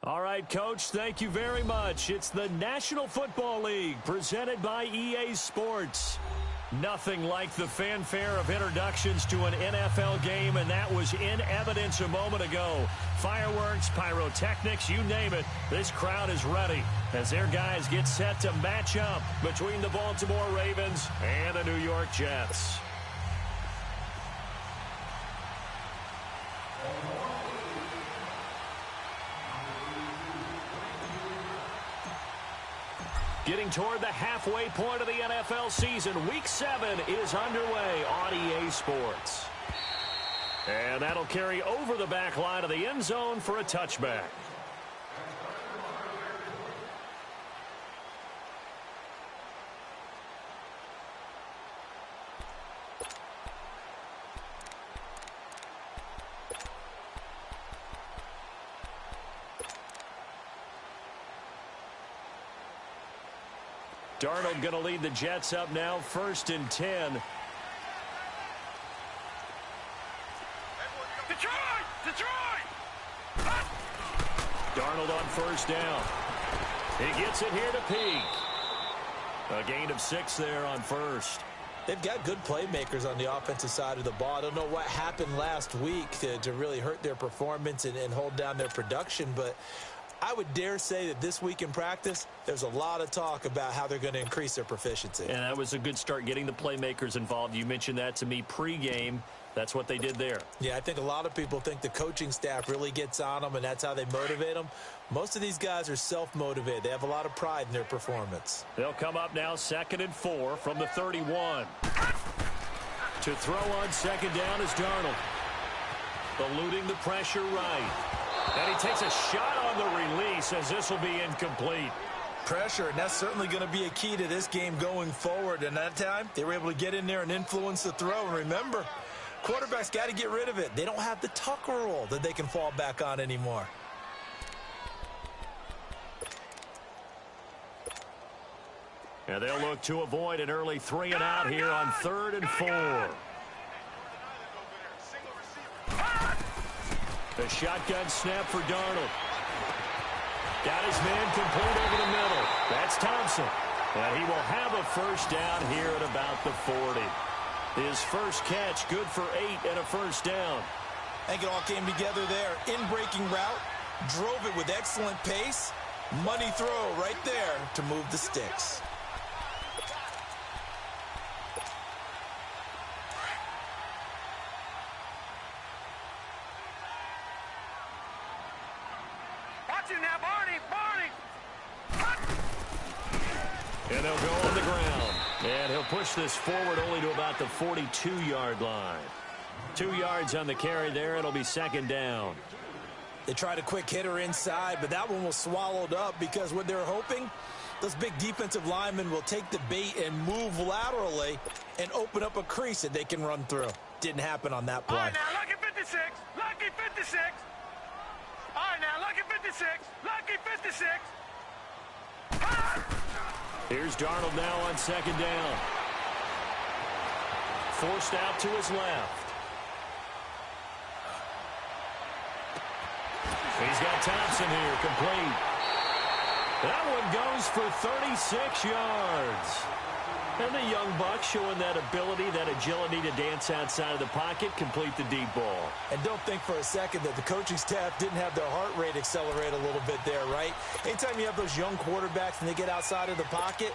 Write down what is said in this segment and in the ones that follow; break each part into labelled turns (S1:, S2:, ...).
S1: All right, Coach, thank you very much. It's the National Football League presented by EA Sports. Nothing like the fanfare of introductions to an NFL game, and that was in evidence a moment ago. Fireworks, pyrotechnics, you name it. This crowd is ready as their guys get set to match up between the Baltimore Ravens and the New York Jets. Getting toward the halfway point of the NFL season, Week 7 is underway on EA Sports. And that'll carry over the back line of the end zone for a touchback. Darnold going to lead the Jets up now, 1st and 10. Darnold on 1st down. He gets it here to Peak. A gain of 6 there on 1st.
S2: They've got good playmakers on the offensive side of the ball. I don't know what happened last week to really hurt their performance and hold down their production, but I would dare say that this week in practice, there's a lot of talk about how they're going to increase their proficiency.
S1: And that was a good start, getting the playmakers involved. You mentioned that to me pregame. That's what they did there.
S2: Yeah, I think a lot of people think the coaching staff really gets on them, and that's how they motivate them. Most of these guys are self-motivated. They have a lot of pride in their performance.
S1: They'll come up now 2nd and 4 from the 31. To throw on 2nd down is Darnold. Eluding the pressure right. And he takes a shot on the release as this will be incomplete.
S2: Pressure, and that's certainly going to be a key to this game going forward. And that time, they were able to get in there and influence the throw. And remember, quarterbacks got to get rid of it. They don't have the Tucker rule that they can fall back on anymore.
S1: And they'll look to avoid an early 3 and out here on 3rd and 4. The shotgun snap for Darnold. Got his man complete over the middle. That's Thompson. And he will have a 1st down here at about the 40. His first catch, good for 8 and a 1st down.
S2: I think it all came together there. In-breaking route, drove it with excellent pace. Money throw right there to move the sticks.
S1: And they'll go on the ground. And he'll push this forward only to about the 42-yard line. 2 yards on the carry there. It'll be 2nd down.
S2: They tried a quick hitter inside, but that one was swallowed up because what they're hoping, those big defensive linemen will take the bait and move laterally and open up a crease that they can run through. Didn't happen on that play.
S3: All right, now, lucky 56. Lucky 56. All right, now, lucky 56. Lucky 56.
S1: Here's Darnold now on 2nd down. Forced out to his left. He's got Thompson here, complete. That one goes for 36 yards. And the young buck showing that ability, that agility to dance outside of the pocket, complete the deep ball.
S2: And don't think for a second that the coaching staff didn't have their heart rate accelerate a little bit there, right? Anytime you have those young quarterbacks and they get outside of the pocket,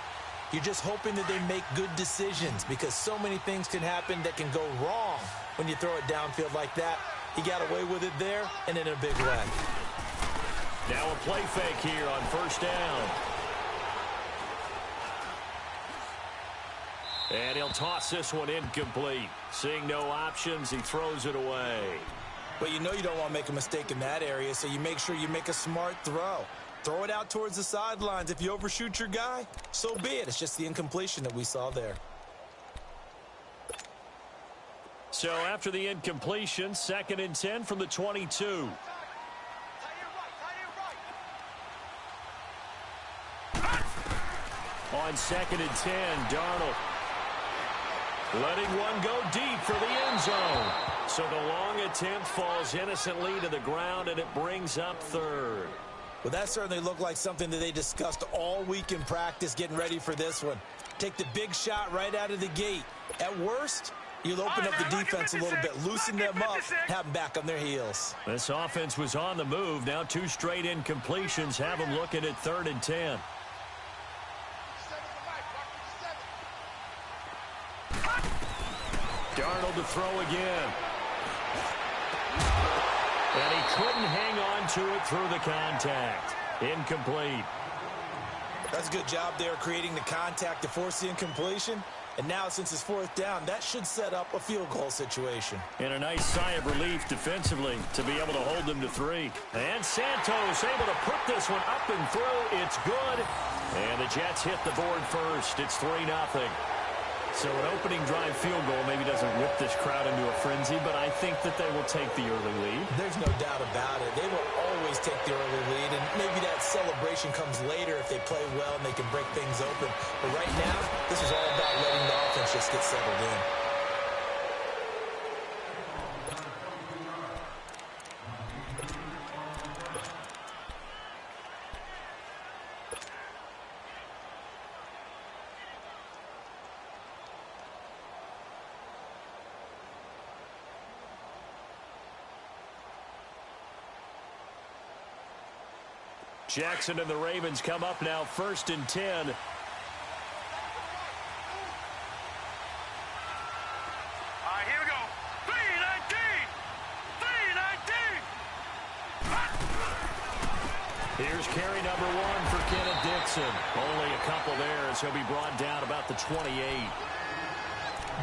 S2: you're just hoping that they make good decisions because so many things can happen that can go wrong when you throw it downfield like that. He got away with it there and in a big way.
S1: Now a play fake here on 1st down. And he'll toss this one incomplete. Seeing no options, he throws it away.
S2: But you know you don't want to make a mistake in that area, so you make sure you make a smart throw. Throw it out towards the sidelines. If you overshoot your guy, so be it. It's just the incompletion that we saw there.
S1: So after the incompletion, 2nd and 10 from the 22. On 2nd and 10, Darnold letting one go deep for the end zone. So the long attempt falls innocently to the ground, and it brings up 3rd.
S2: Well, that certainly looked like something that they discussed all week in practice getting ready for this one. Take the big shot right out of the gate. At worst, you'll open up the defense a little bit, loosen them up, have them back on their heels.
S1: This offense was on the move. Now 2 straight incompletions have them looking at 3rd and 10. Darnold to throw again. And he couldn't hang on to it through the contact. Incomplete.
S2: That's a good job there creating the contact to force the incompletion. And now, since it's 4th down, that should set up a field goal situation.
S1: And a nice sigh of relief defensively to be able to hold them to 3. And Santos able to put this one up and through. It's good. And the Jets hit the board first. It's 3-0. So an opening drive field goal maybe doesn't whip this crowd into a frenzy, but I think that they will take the early lead.
S2: There's no doubt about it. They will always take the early lead, and maybe that celebration comes later if they play well and they can break things open. But right now, this is all about letting the offense just get settled in.
S1: Jackson and the Ravens come up now 1st and 10.
S3: All right, here we go. 3-19. 3-19.
S1: Here's carry number 1 for Kenneth Dixon. Only a couple there as he'll be brought down about the 28.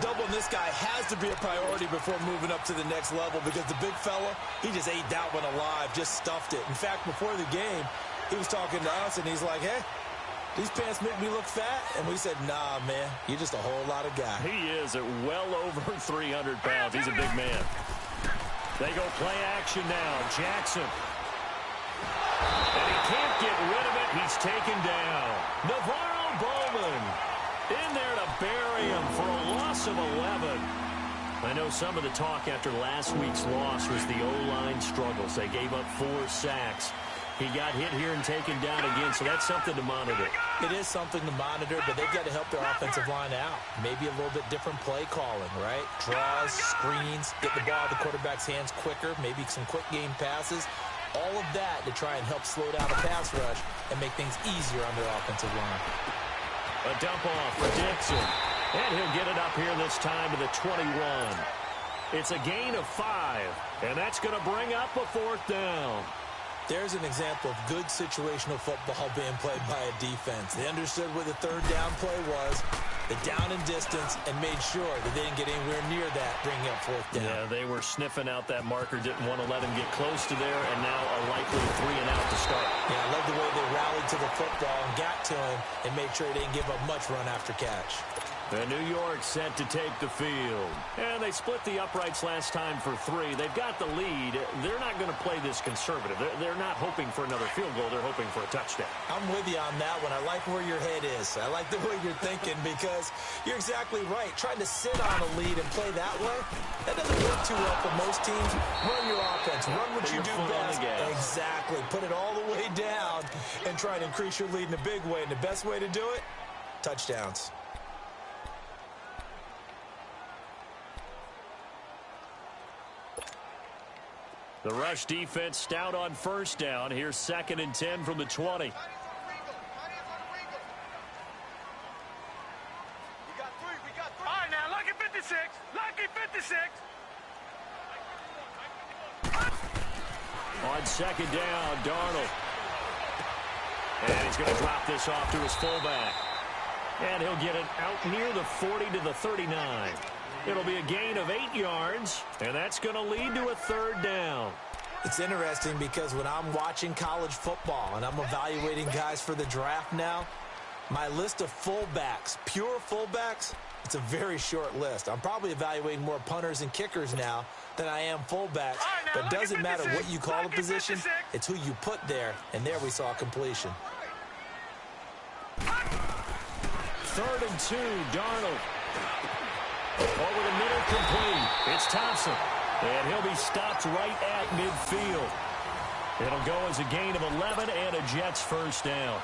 S2: Doubling this guy has to be a priority before moving up to the next level because the big fella, he just ate that one alive, just stuffed it. In fact, before the game, he was talking to us, and he's like, hey, these pants make me look fat. And we said, nah, man, you're just a whole lot of guy.
S1: He is at well over 300 pounds. He's a big man. They go play action now. Jackson. And he can't get rid of it. He's taken down. Navarro Bowman in there to bury him for a loss of 11. I know some of the talk after last week's loss was the O-line struggles. They gave up 4 sacks. He got hit here and taken down again, so that's something to monitor.
S2: It is something to monitor, but they've got to help their offensive line out. Maybe a little bit different play calling, right? Draws, screens, get the ball out of the quarterback's hands quicker, maybe some quick game passes. All of that to try and help slow down the pass rush and make things easier on their offensive line.
S1: A dump off for Dixon. And he'll get it up here this time to the 21. It's a gain of 5, and that's going to bring up a 4th down.
S2: There's an example of good situational football being played by a defense. They understood where the 3rd down play was, the down and distance, and made sure that they didn't get anywhere near that, bringing up 4th down.
S1: Yeah, they were sniffing out that marker, didn't want to let him get close to there, and now a likely 3 and out to start.
S2: Yeah, I love the way they rallied to the football and got to him and made sure they didn't give up much run after catch.
S1: And New York set to take the field. And they split the uprights last time for 3. They've got the lead. They're not going to play this conservative. They're not hoping for another field goal. They're hoping for a touchdown.
S2: I'm with you on that one. I like where your head is. I like the way you're thinking because you're exactly right. Trying to sit on a lead and play that way, that doesn't work too well for most teams. Run your offense. Run what you do best. Exactly. Put it all the way down and try to increase your lead in a big way. And the best way to do it, touchdowns.
S1: The rush defense stout on 1st down. Here's 2nd and 10 from the 20.
S3: All right, now, lucky 56. Lucky 56.
S1: On 2nd down, Darnold. And he's going to drop this off to his fullback. And he'll get it out near the 40 to the 39. It'll be a gain of 8 yards, and that's going to lead to a 3rd down.
S2: It's interesting because when I'm watching college football and I'm evaluating guys for the draft now, my list of fullbacks, pure fullbacks, it's a very short list. I'm probably evaluating more punters and kickers now than I am fullbacks. But it doesn't matter what you call a position, it's who you put there. And there we saw completion.
S1: 3rd and 2, Darnold. Over the middle, complete. It's Thompson. And he'll be stopped right at midfield. It'll go as a gain of 11 and a Jets first down.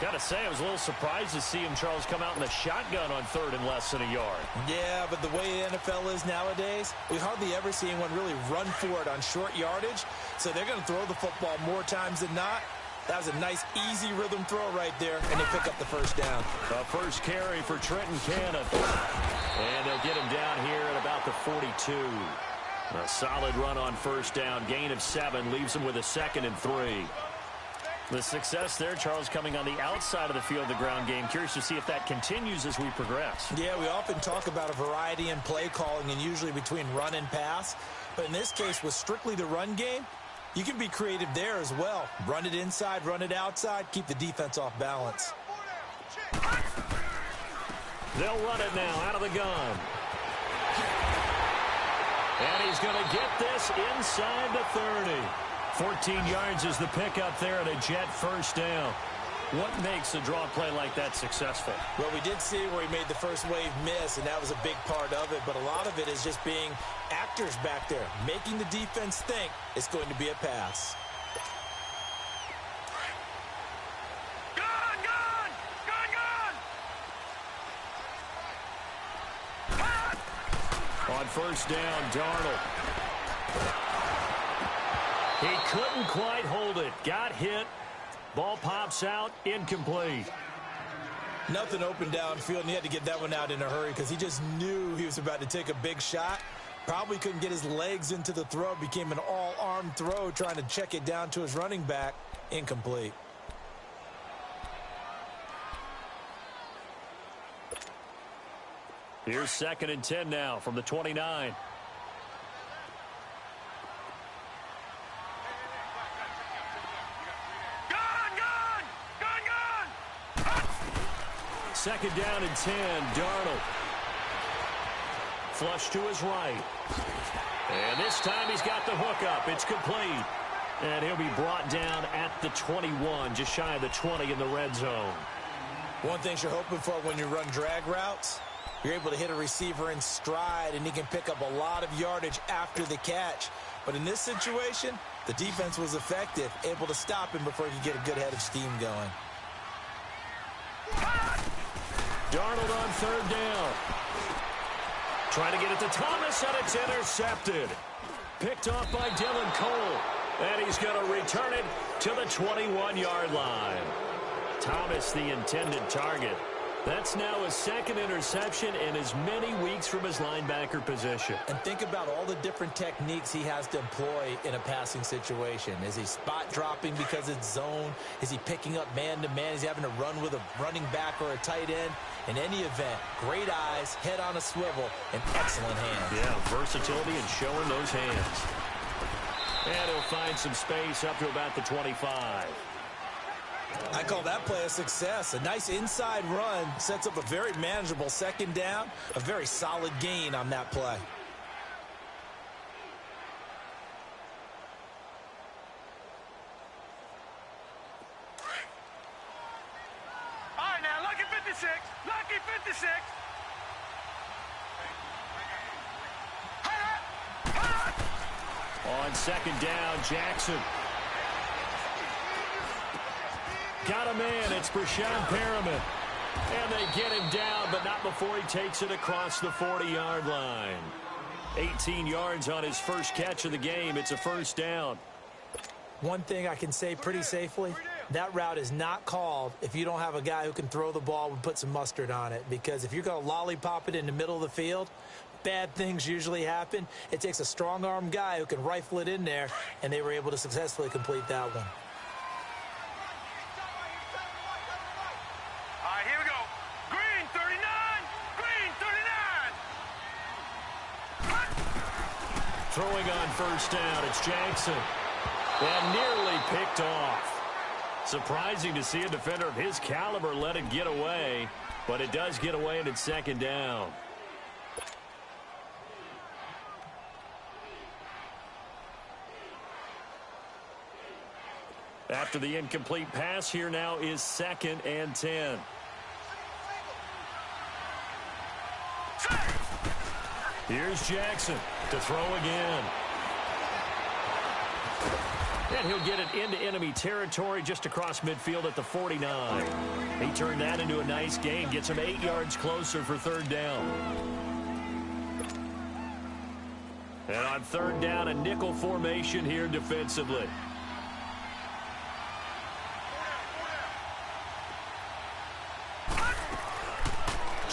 S1: Got to say, I was a little surprised to see him, Charles, come out in the shotgun on third and less than a yard.
S2: Yeah, but the way the NFL is nowadays, we hardly ever see anyone really run for it on short yardage. So they're going to throw the football more times than not. That was a nice, easy rhythm throw right there, and they pick up the first down.
S1: The first carry for Trenton Cannon. And they'll get him down here at about the 42. A solid run on first down. Gain of 7 leaves him with a 2nd and 3. The success there, Charles, coming on the outside of the field, the ground game. Curious to see if that continues as we progress.
S2: Yeah, we often talk about a variety in play calling and usually between run and pass. But in this case, with strictly the run game, you can be creative there as well. Run it inside, run it outside, keep the defense off balance.
S1: They'll run it now out of the gun. And he's going to get this inside the 30. 14 yards is the pickup there at a Jet first down. What makes a draw play like that successful?
S2: Well, we did see where he made the first wave miss, and that was a big part of it. But a lot of it is just being actors back there, making the defense think it's going to be a pass.
S1: On first down, Darnold. He couldn't quite hold it. Got hit. Ball pops out. Incomplete.
S2: Nothing open downfield, and he had to get that one out in a hurry because he just knew he was about to take a big shot. Probably couldn't get his legs into the throw. Became an all-arm throw trying to check it down to his running back. Incomplete.
S1: Here's 2nd and 10 now from the 29. Second down and 10, Darnold. Flush to his right. And this time he's got the hook up. It's complete. And he'll be brought down at the 21, just shy of the 20 in the red zone.
S2: One thing you're hoping for when you run drag routes, you're able to hit a receiver in stride, and he can pick up a lot of yardage after the catch. But in this situation, the defense was effective, able to stop him before he could get a good head of steam going.
S1: Darnold on third down. Trying to get it to Thomas, and it's intercepted. Picked off by Dylan Cole. And he's going to return it to the 21-yard line. Thomas, the intended target. That's now his 2nd interception in as many weeks from his linebacker position.
S2: And think about all the different techniques he has to employ in a passing situation. Is he spot dropping because it's zone? Is he picking up man-to-man? Is he having to run with a running back or a tight end? In any event, great eyes, head on a swivel, and excellent hands.
S1: Yeah, versatility and showing those hands. And he'll find some space up to about the 25.
S2: I call that play a success. A nice inside run sets up a very manageable 2nd down. A very solid gain on that play.
S3: All right, now, lucky 56. Lucky 56.
S1: On 2nd down, Jackson. Got a man. It's Brashad Perriman. And they get him down, but not before he takes it across the 40-yard line. 18 yards on his first catch of the game. It's a first down.
S2: One thing I can say pretty safely, that route is not called if you don't have a guy who can throw the ball and put some mustard on it. Because if you're going to lollipop it in the middle of the field, bad things usually happen. It takes a strong-arm guy who can rifle it in there, and they were able to successfully complete that one.
S3: All right, here we go. Green 39. Green 39.
S1: Throwing on first down, it's Jackson. And nearly picked off. Surprising to see a defender of his caliber let it get away, but it does get away and it's 2nd down. After the incomplete pass, here now is 2nd and 10. Here's Jackson to throw again. And he'll get it into enemy territory just across midfield at the 49. He turned that into a nice gain, gets him 8 yards closer for third down. And on third down, a nickel formation here defensively.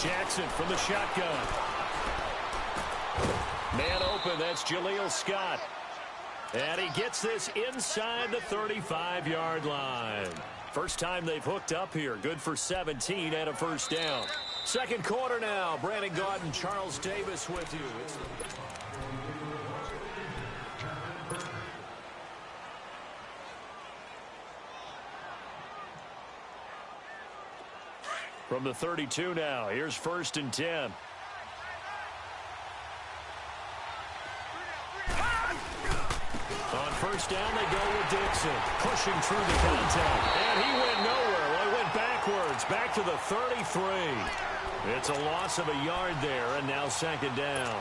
S1: Jackson from the shotgun. Man open, that's Jaleel Scott. And he gets this inside the 35-yard line. First time they've hooked up here. Good for 17 and a first down. Second quarter now. Brandon Gaudin and Charles Davis with you. From the 32 now, here's first and 10. On first down, they go with Dixon, pushing through the contact. And he went nowhere. Well, he went backwards, back to the 33. It's a loss of a yard there, and now second down.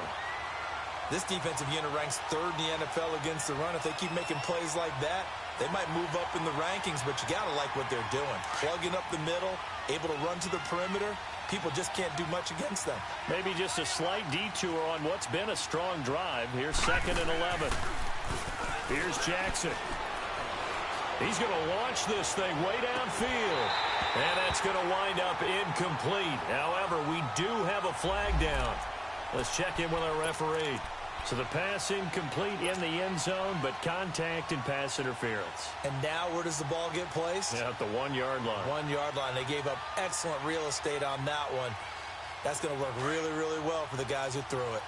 S2: This defensive unit ranks third in the NFL against the run. If they keep making plays like that, they might move up in the rankings, but you got to like what they're doing. Plugging up the middle, able to run to the perimeter. People just can't do much against them.
S1: Maybe just a slight detour on what's been a strong drive. Here's second and 11. Here's Jackson. He's going to launch this thing way downfield. And that's going to wind up incomplete. However, we do have a flag down. Let's check in with our referee. So the pass incomplete in the end zone, but contact and pass interference.
S2: And now where does the ball get placed?
S1: Yeah, at the 1 yard line.
S2: 1 yard line. They gave up excellent real estate on that one. That's going to work really, really well for the guys who threw it.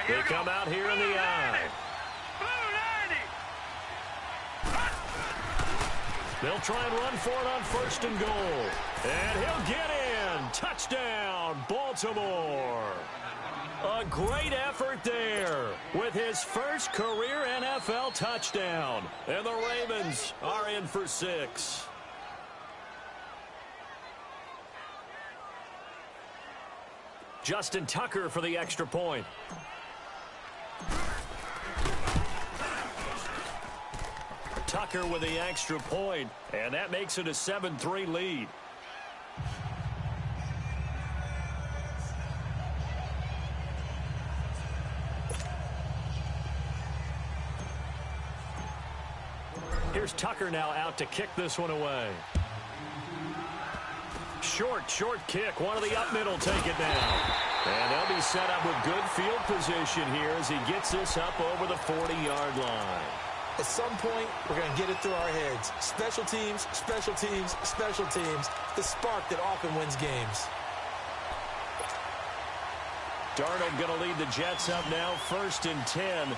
S1: They come out here in the eye. They'll try and run for it on first and goal. And he'll get in. Touchdown, Baltimore. A great effort there with his first career NFL touchdown. And the Ravens are in for 6. Justin Tucker for the extra point. Tucker with the extra point, and that makes it a 7-3 lead. Here's Tucker now out to kick this one away. Short kick. One of the up middle take it down. And they'll be set up with good field position here as he gets this up over the 40-yard line.
S2: At some point, we're going to get it through our heads. Special teams, special teams, special teams. The spark that often wins games.
S1: Darnold going to lead the Jets up now, first and 10.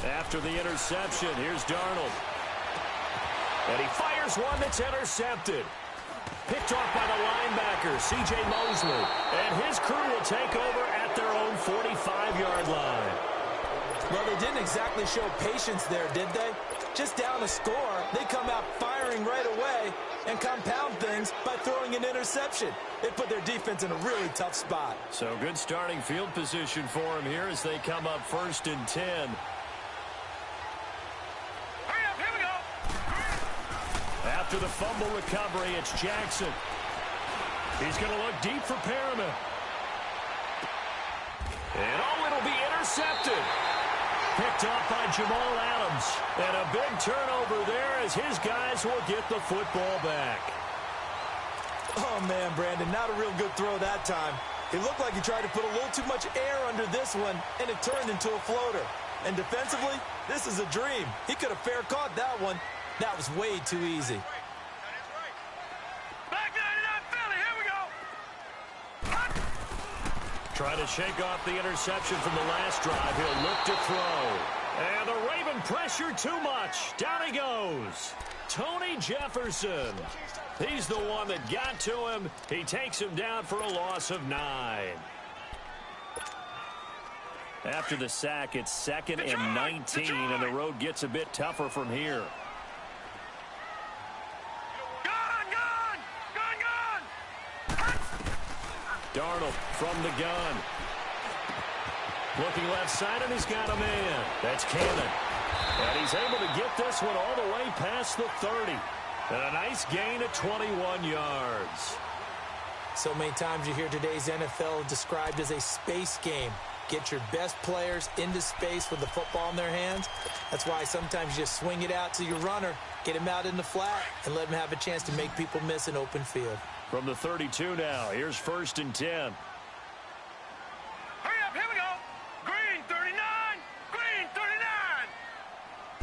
S1: After the interception, here's Darnold. And he fires one that's intercepted. Picked off by the linebacker, C.J. Mosley. And his crew will take over at their own 45-yard line.
S2: Well, they didn't exactly show patience there, did they? Just down a score, they come out firing right away and compound things by throwing an interception. It put their defense in a really tough spot.
S1: So good starting field position for him here as they come up first and 10. After the fumble recovery, it's Jackson. He's going to look deep for Perriman. And it'll be intercepted. Picked off by Jamal Adams. And a big turnover there as his guys will get the football back.
S2: Oh, man, Brandon, not a real good throw that time. It looked like he tried to put a little too much air under this one, and it turned into a floater. And defensively, this is a dream. He could have fair caught that one. That was way too easy.
S1: Trying to shake off the interception from the last drive. He'll look to throw. And the Raven pressure too much. Down he goes. Tony Jefferson. He's the one that got to him. He takes him down for a loss of 9. After the sack, it's second and 19, and the road gets a bit tougher from here.
S3: Gone!
S1: Darnold from the gun. Looking left side, and he's got a man. That's Cannon. And he's able to get this one all the way past the 30. And a nice gain of 21 yards.
S2: So many times you hear today's NFL described as a space game. Get your best players into space with the football in their hands. That's why sometimes you just swing it out to your runner, get him out in the flat, and let him have a chance to make people miss an open field.
S1: From the 32 now, here's 1st and 10.
S3: Hurry up, here we go. Green 39, green 39.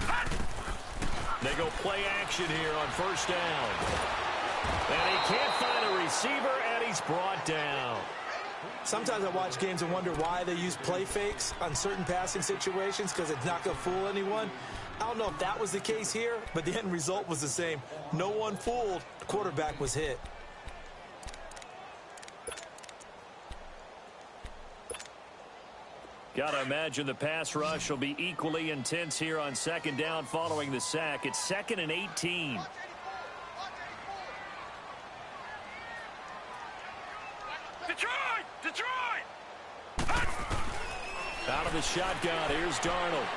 S3: Hot.
S1: They go play action here on 1st down. And he can't find a receiver, and he's brought down.
S2: Sometimes I watch games and wonder why they use play fakes on certain passing situations, because it's not going to fool anyone. I don't know if that was the case here, but the end result was the same. No one fooled. The quarterback was hit.
S1: Got to imagine the pass rush will be equally intense here on 2nd down following the sack. It's 2nd and 18.
S3: Detroit! Detroit!
S1: Out of the shotgun, here's Darnold.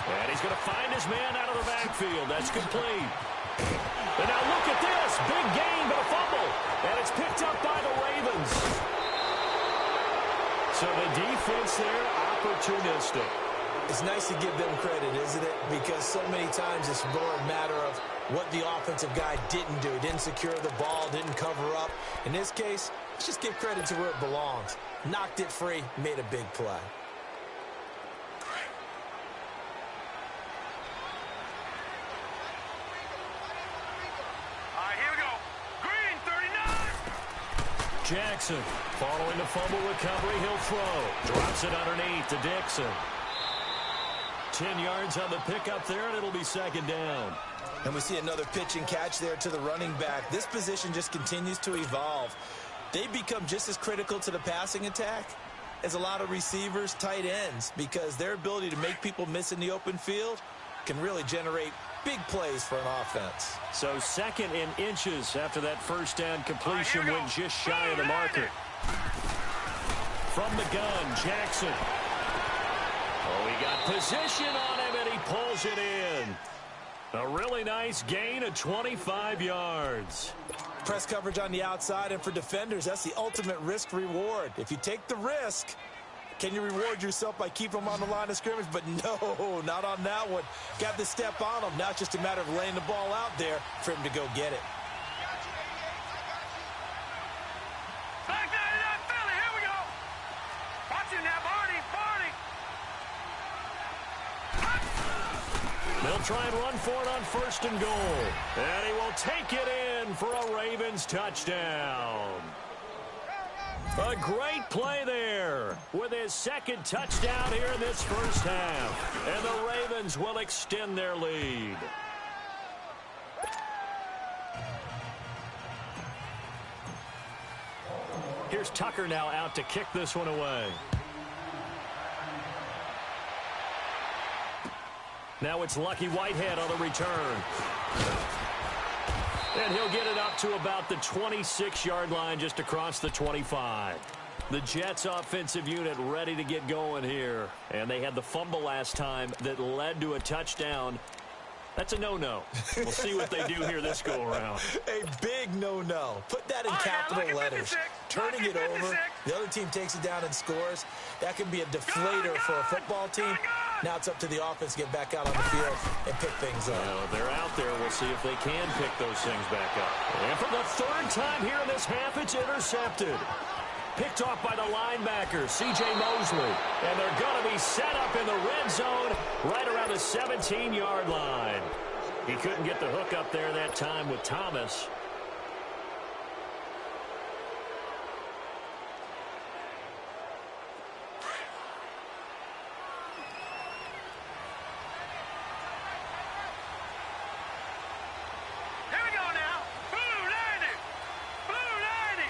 S1: And he's going to find his man out of the backfield. That's complete. And now look at this. Big gain, but a fumble. And it's picked up by the Ravens. So the defense there, opportunistic.
S2: It's nice to give them credit, isn't it? Because so many times it's more a matter of what the offensive guy didn't do. Didn't secure the ball, didn't cover up. In this case, let's just give credit to where it belongs. Knocked it free, made a big play.
S3: All right, here we go. Green 39.
S1: Jackson following the fumble recovery. He'll throw. Drops it underneath to Dixon. 10 yards on the pickup there, and it'll be 2nd down.
S2: And we see another pitch and catch there to the running back. This position just continues to evolve. They become just as critical to the passing attack as a lot of receivers, tight ends, because their ability to make people miss in the open field can really generate big plays for an offense.
S1: So 2nd in inches after that 1st down completion went just shy of the marker. From the gun, Jackson. Oh, he got position on him, and he pulls it in. A really nice gain of 25 yards.
S2: Press coverage on the outside, and for defenders, that's the ultimate risk-reward. If you take the risk, can you reward yourself by keeping them on the line of scrimmage? But no, not on that one. Got the step on him. Now it's just a matter of laying the ball out there for him to go get it.
S3: Back 99 Philly, here we go. Watch him now, Barney, Barney.
S1: They'll try and run for it on 1st and goal. And he will take it in for a Ravens touchdown. A great play there with his 2nd touchdown here in this 1st half. And the Ravens will extend their lead. Here's Tucker now out to kick this one away. Now it's Lucky Whitehead on the return. And he'll get it up to about the 26-yard line, just across the 25. The Jets offensive unit ready to get going here. And they had the fumble last time that led to a touchdown. That's a no-no. We'll see what they do here this go-around.
S2: A big no-no. Put that in capital letters. Turning it over, the other team takes it down and scores. That can be a deflator for a football team. Now it's up to the offense to get back out on the field and pick things up.
S1: Well, they're out there. We'll see if they can pick those things back up. And for the 3rd time here in this half, it's intercepted. Picked off by the linebacker, C.J. Mosley. And they're going to be set up in the red zone right around the 17-yard line. He couldn't get the hook up there that time with Thomas.
S3: Here we go now. Blue 90. Blue 90.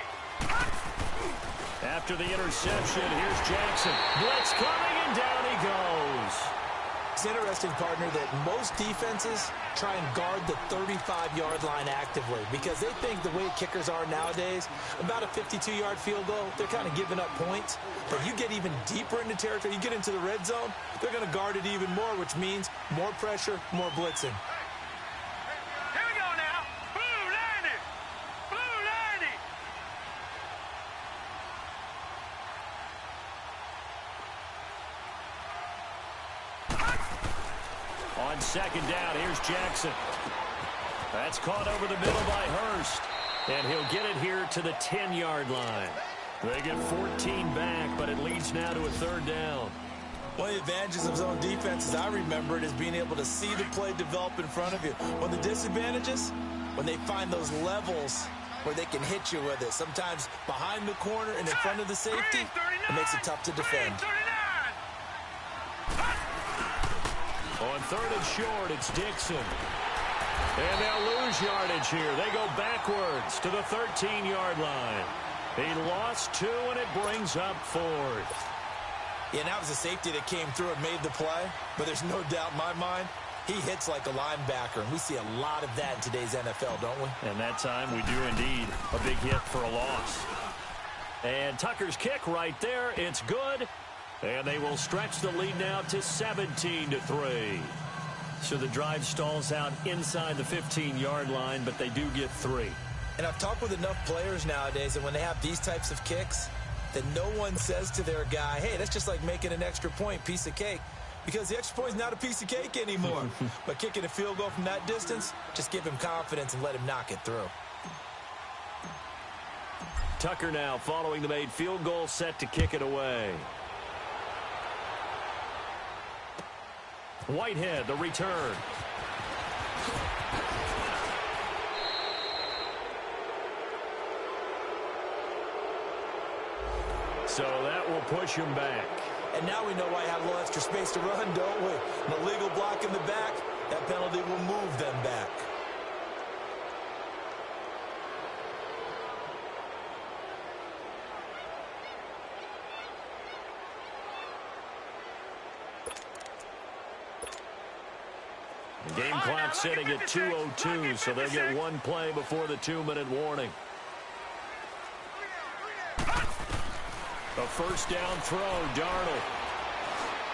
S1: After the interception, here's Jackson. Blitz coming, and down he goes.
S2: It's interesting, partner, that most defenses try and guard the 35-yard line actively because they think the way kickers are nowadays, about a 52-yard field goal, they're kind of giving up points. But you get even deeper into territory, you get into the red zone, they're going to guard it even more, which means more pressure, more blitzing.
S3: Here we go now. Blue 90. Blue 90.
S1: On second down, here's Jackson. That's caught over the middle by Hurst. And he'll get it here to the 10-yard line. They get 14 back, but it leads now to a third down.
S2: One of the advantages of zone defense, as I remember it, is being able to see the play develop in front of you. One of the disadvantages, when they find those levels where they can hit you with it, sometimes behind the corner and in front of the safety, it makes it tough to defend.
S1: On third and short, it's Dixon. And they'll lose yardage here. They go backwards to the 13-yard line. He lost 2, and it brings up 4th.
S2: Yeah, and that was a safety that came through and made the play. But there's no doubt in my mind, he hits like a linebacker. And we see a lot of that in today's NFL, don't we?
S1: And that time we do indeed. A big hit for a loss. And Tucker's kick right there. It's good. And they will stretch the lead now to 17-3. So the drive stalls out inside the 15-yard line, but they do get 3.
S2: And I've talked with enough players nowadays that when they have these types of kicks, that no one says to their guy, hey, that's just like making an extra point, piece of cake. Because the extra point is not a piece of cake anymore. But kicking a field goal from that distance, just give him confidence and let him knock it through.
S1: Tucker now following the made field goal, set to kick it away. Whitehead, the return. So that will push him back.
S2: And now we know why I have a little extra space to run, don't we? An illegal block in the back, that penalty will move them back.
S1: The game clock sitting at 2:02, so they'll get one play before the 2-minute warning. A first down throw, Darnold.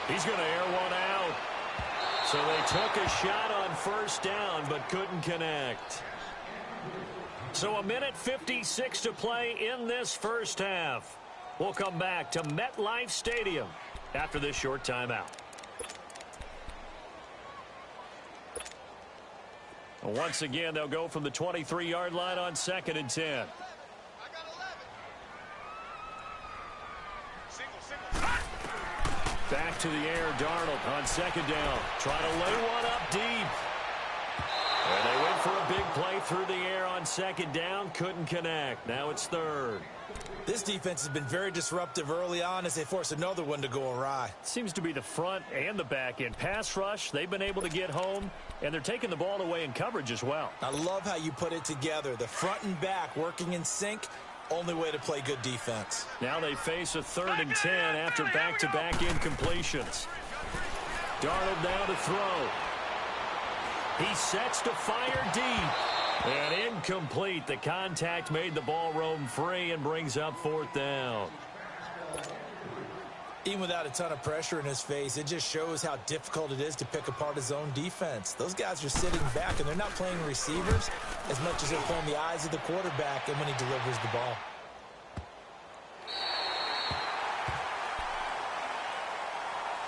S1: He's going to air one out. So they took a shot on first down, but couldn't connect. So 1:56 to play in this first half. We'll come back to MetLife Stadium after this short timeout. Once again, they'll go from the 23-yard line on 2nd and 10. Back to the air, Darnold on 2nd down. Trying to lay one up deep. And they went for a big play through the air on 2nd down. Couldn't connect. Now it's 3rd.
S2: This defense has been very disruptive early on as they force another one to go awry.
S1: Seems to be the front and the back end. Pass rush, they've been able to get home, and they're taking the ball away in coverage as well.
S2: I love how you put it together. The front and back working in sync. Only way to play good defense.
S1: Now they face a 3rd and 10 after back-to-back incompletions. Darnold now to throw. He sets to fire deep. And incomplete. The contact made the ball roam free and brings up 4th down.
S2: Even without a ton of pressure in his face, it just shows how difficult it is to pick apart his own defense. Those guys are sitting back, and they're not playing receivers as much as they're playing the eyes of the quarterback and when he delivers the ball.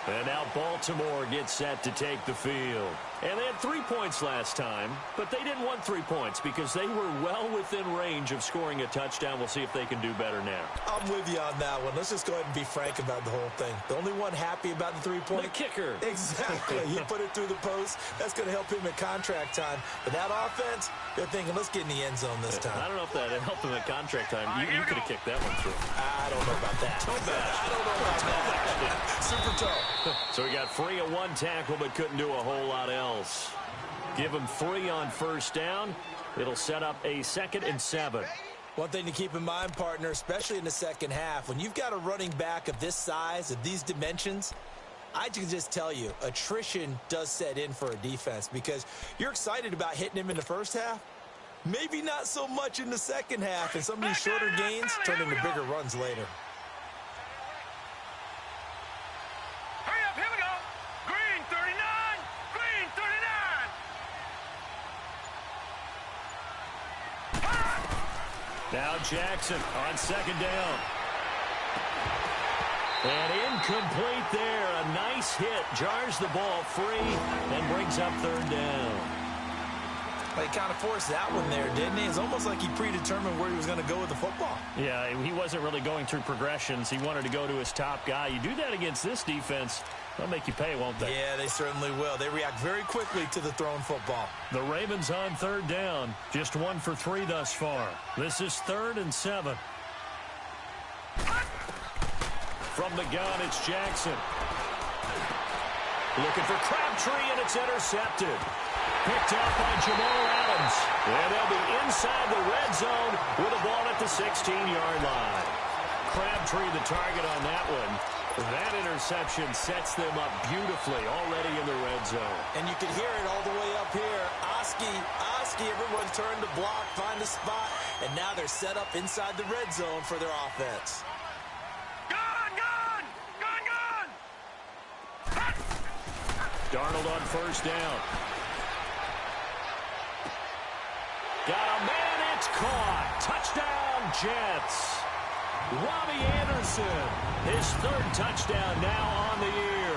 S1: And now Baltimore gets set to take the field. And they had 3 points last time, but they didn't want 3 points because they were well within range of scoring a touchdown. We'll see if they can do better now.
S2: I'm with you on that one. Let's just go ahead and be frank about the whole thing. The only one happy about the 3-point?
S1: The kicker.
S2: Exactly. He put it through the post. That's going to help him at contract time. But that offense, they're thinking, let's get in the end zone this time.
S1: I don't know if that helped him at contract time. You could have kicked that one through.
S2: I don't know about that. I don't know about that. Super tough.
S1: So he got free of 1 tackle, but couldn't do a whole lot else. Give him 3 on first down. It'll set up a 2nd and 7.
S2: One thing to keep in mind, partner, especially in the second half, when you've got a running back of this size, of these dimensions, I can just tell you, attrition does set in for a defense because you're excited about hitting him in the first half. Maybe not so much in the second half, and some of these shorter gains turn into bigger runs later.
S3: Hurry up, here we go. Green 39, green 39.
S1: Now Jackson on second down. And incomplete there. A nice hit. Jars the ball free and brings up third down.
S2: He kind of forced that one there, didn't he? It's almost like he predetermined where he was going to go with the football.
S1: Yeah, he wasn't really going through progressions. He wanted to go to his top guy. You do that against this defense, they'll make you pay, won't they?
S2: Yeah, they certainly will. They react very quickly to the thrown football.
S1: The Ravens on third down. Just 1 for 3 thus far. This is 3rd and 7. From the gun, it's Jackson. Looking for Crabtree, and it's intercepted. Picked up by Jamal Adams. And they'll be inside the red zone with a ball at the 16-yard line. Crabtree the target on that one. That interception sets them up beautifully already in the red zone.
S2: And you can hear it all the way up here. Oski, everyone turned to block, find a spot, and now they're set up inside the red zone for their offense.
S1: Darnold on first down. Got a man, it's caught. Touchdown, Jets. Robbie Anderson, his 3rd touchdown now on the year.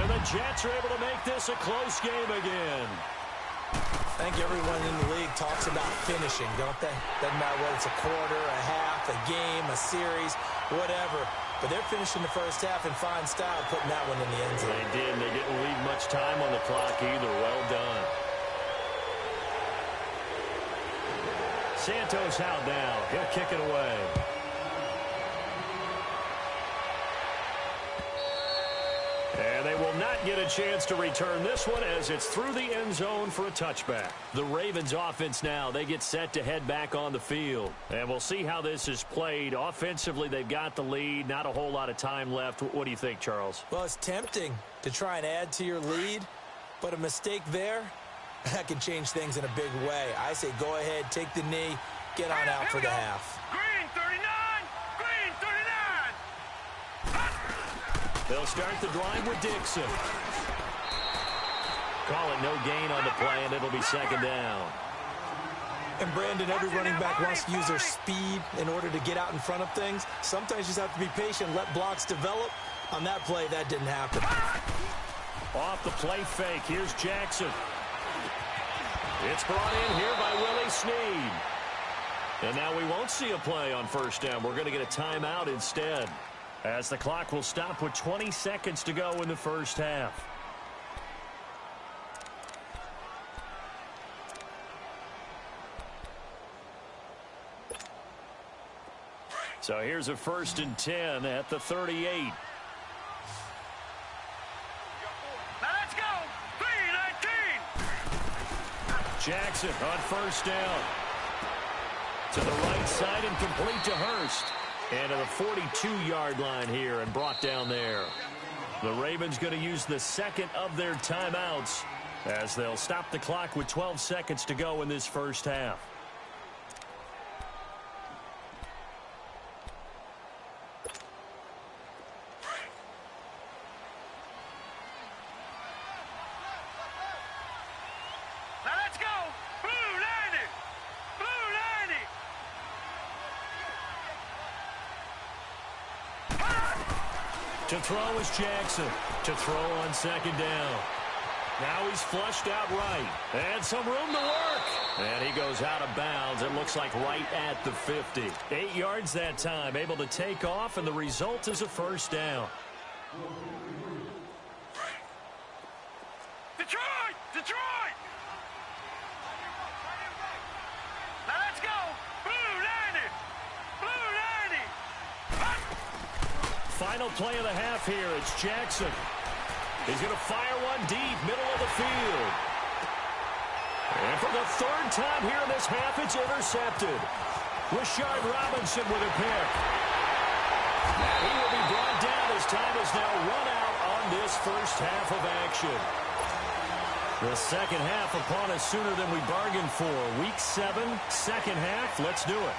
S1: And the Jets are able to make this a close game again.
S2: I think everyone in the league talks about finishing, don't they? Doesn't matter whether it's a quarter, a half, a game, a series, whatever. But they're finishing the first half in fine style, putting that one in the end zone.
S1: They did. They didn't leave much time on the clock either. Well done. Santos out now. He'll kick it away. And they will not get a chance to return this one as it's through the end zone for a touchback. The Ravens offense now, they get set to head back on the field. And we'll see how this is played. Offensively, they've got the lead. Not a whole lot of time left. What do you think, Charles?
S2: Well, it's tempting to try and add to your lead, but a mistake there, that can change things in a big way. I say go ahead, take the knee, get on out for the half.
S3: Green 39, green 39.
S1: They'll start the drive with Dixon. Call it no gain on the play, and it'll be second down.
S2: And Brandon, every running back wants to use their speed in order to get out in front of things. Sometimes you just have to be patient, let blocks develop. On that play, that didn't happen.
S1: Off the play fake, here's Jackson. It's brought in here by Willie Snead. And now we won't see a play on first down. We're going to get a timeout instead, as the clock will stop with 20 seconds to go in the first half. So here's a 1st and 10 at the 38.
S3: Now let's go. 3-19.
S1: Jackson on first down. To the right side and complete to Hurst. And to the 42-yard line here and brought down there. The Ravens going to use the 2nd of their timeouts as they'll stop the clock with 12 seconds to go in this first half.
S3: Now let's go. Blue 90. Blue 90.
S1: To throw is Jackson. To throw on second down. Now he's flushed out right. And some room to work. And he goes out of bounds. It looks like right at the 50. 8 yards that time. Able to take off, and the result is a first down.
S3: Detroit! Detroit! Now let's go. Blue 90. Blue 90.
S1: Final play of the half here. It's Jackson. He's going to fire one deep, middle of the field. And for the 3rd time here in this half, it's intercepted. Rashard Robinson with a pick. And he will be brought down as time is now run out on this first half of action. The second half upon us sooner than we bargained for. Week 7, second half. Let's do it.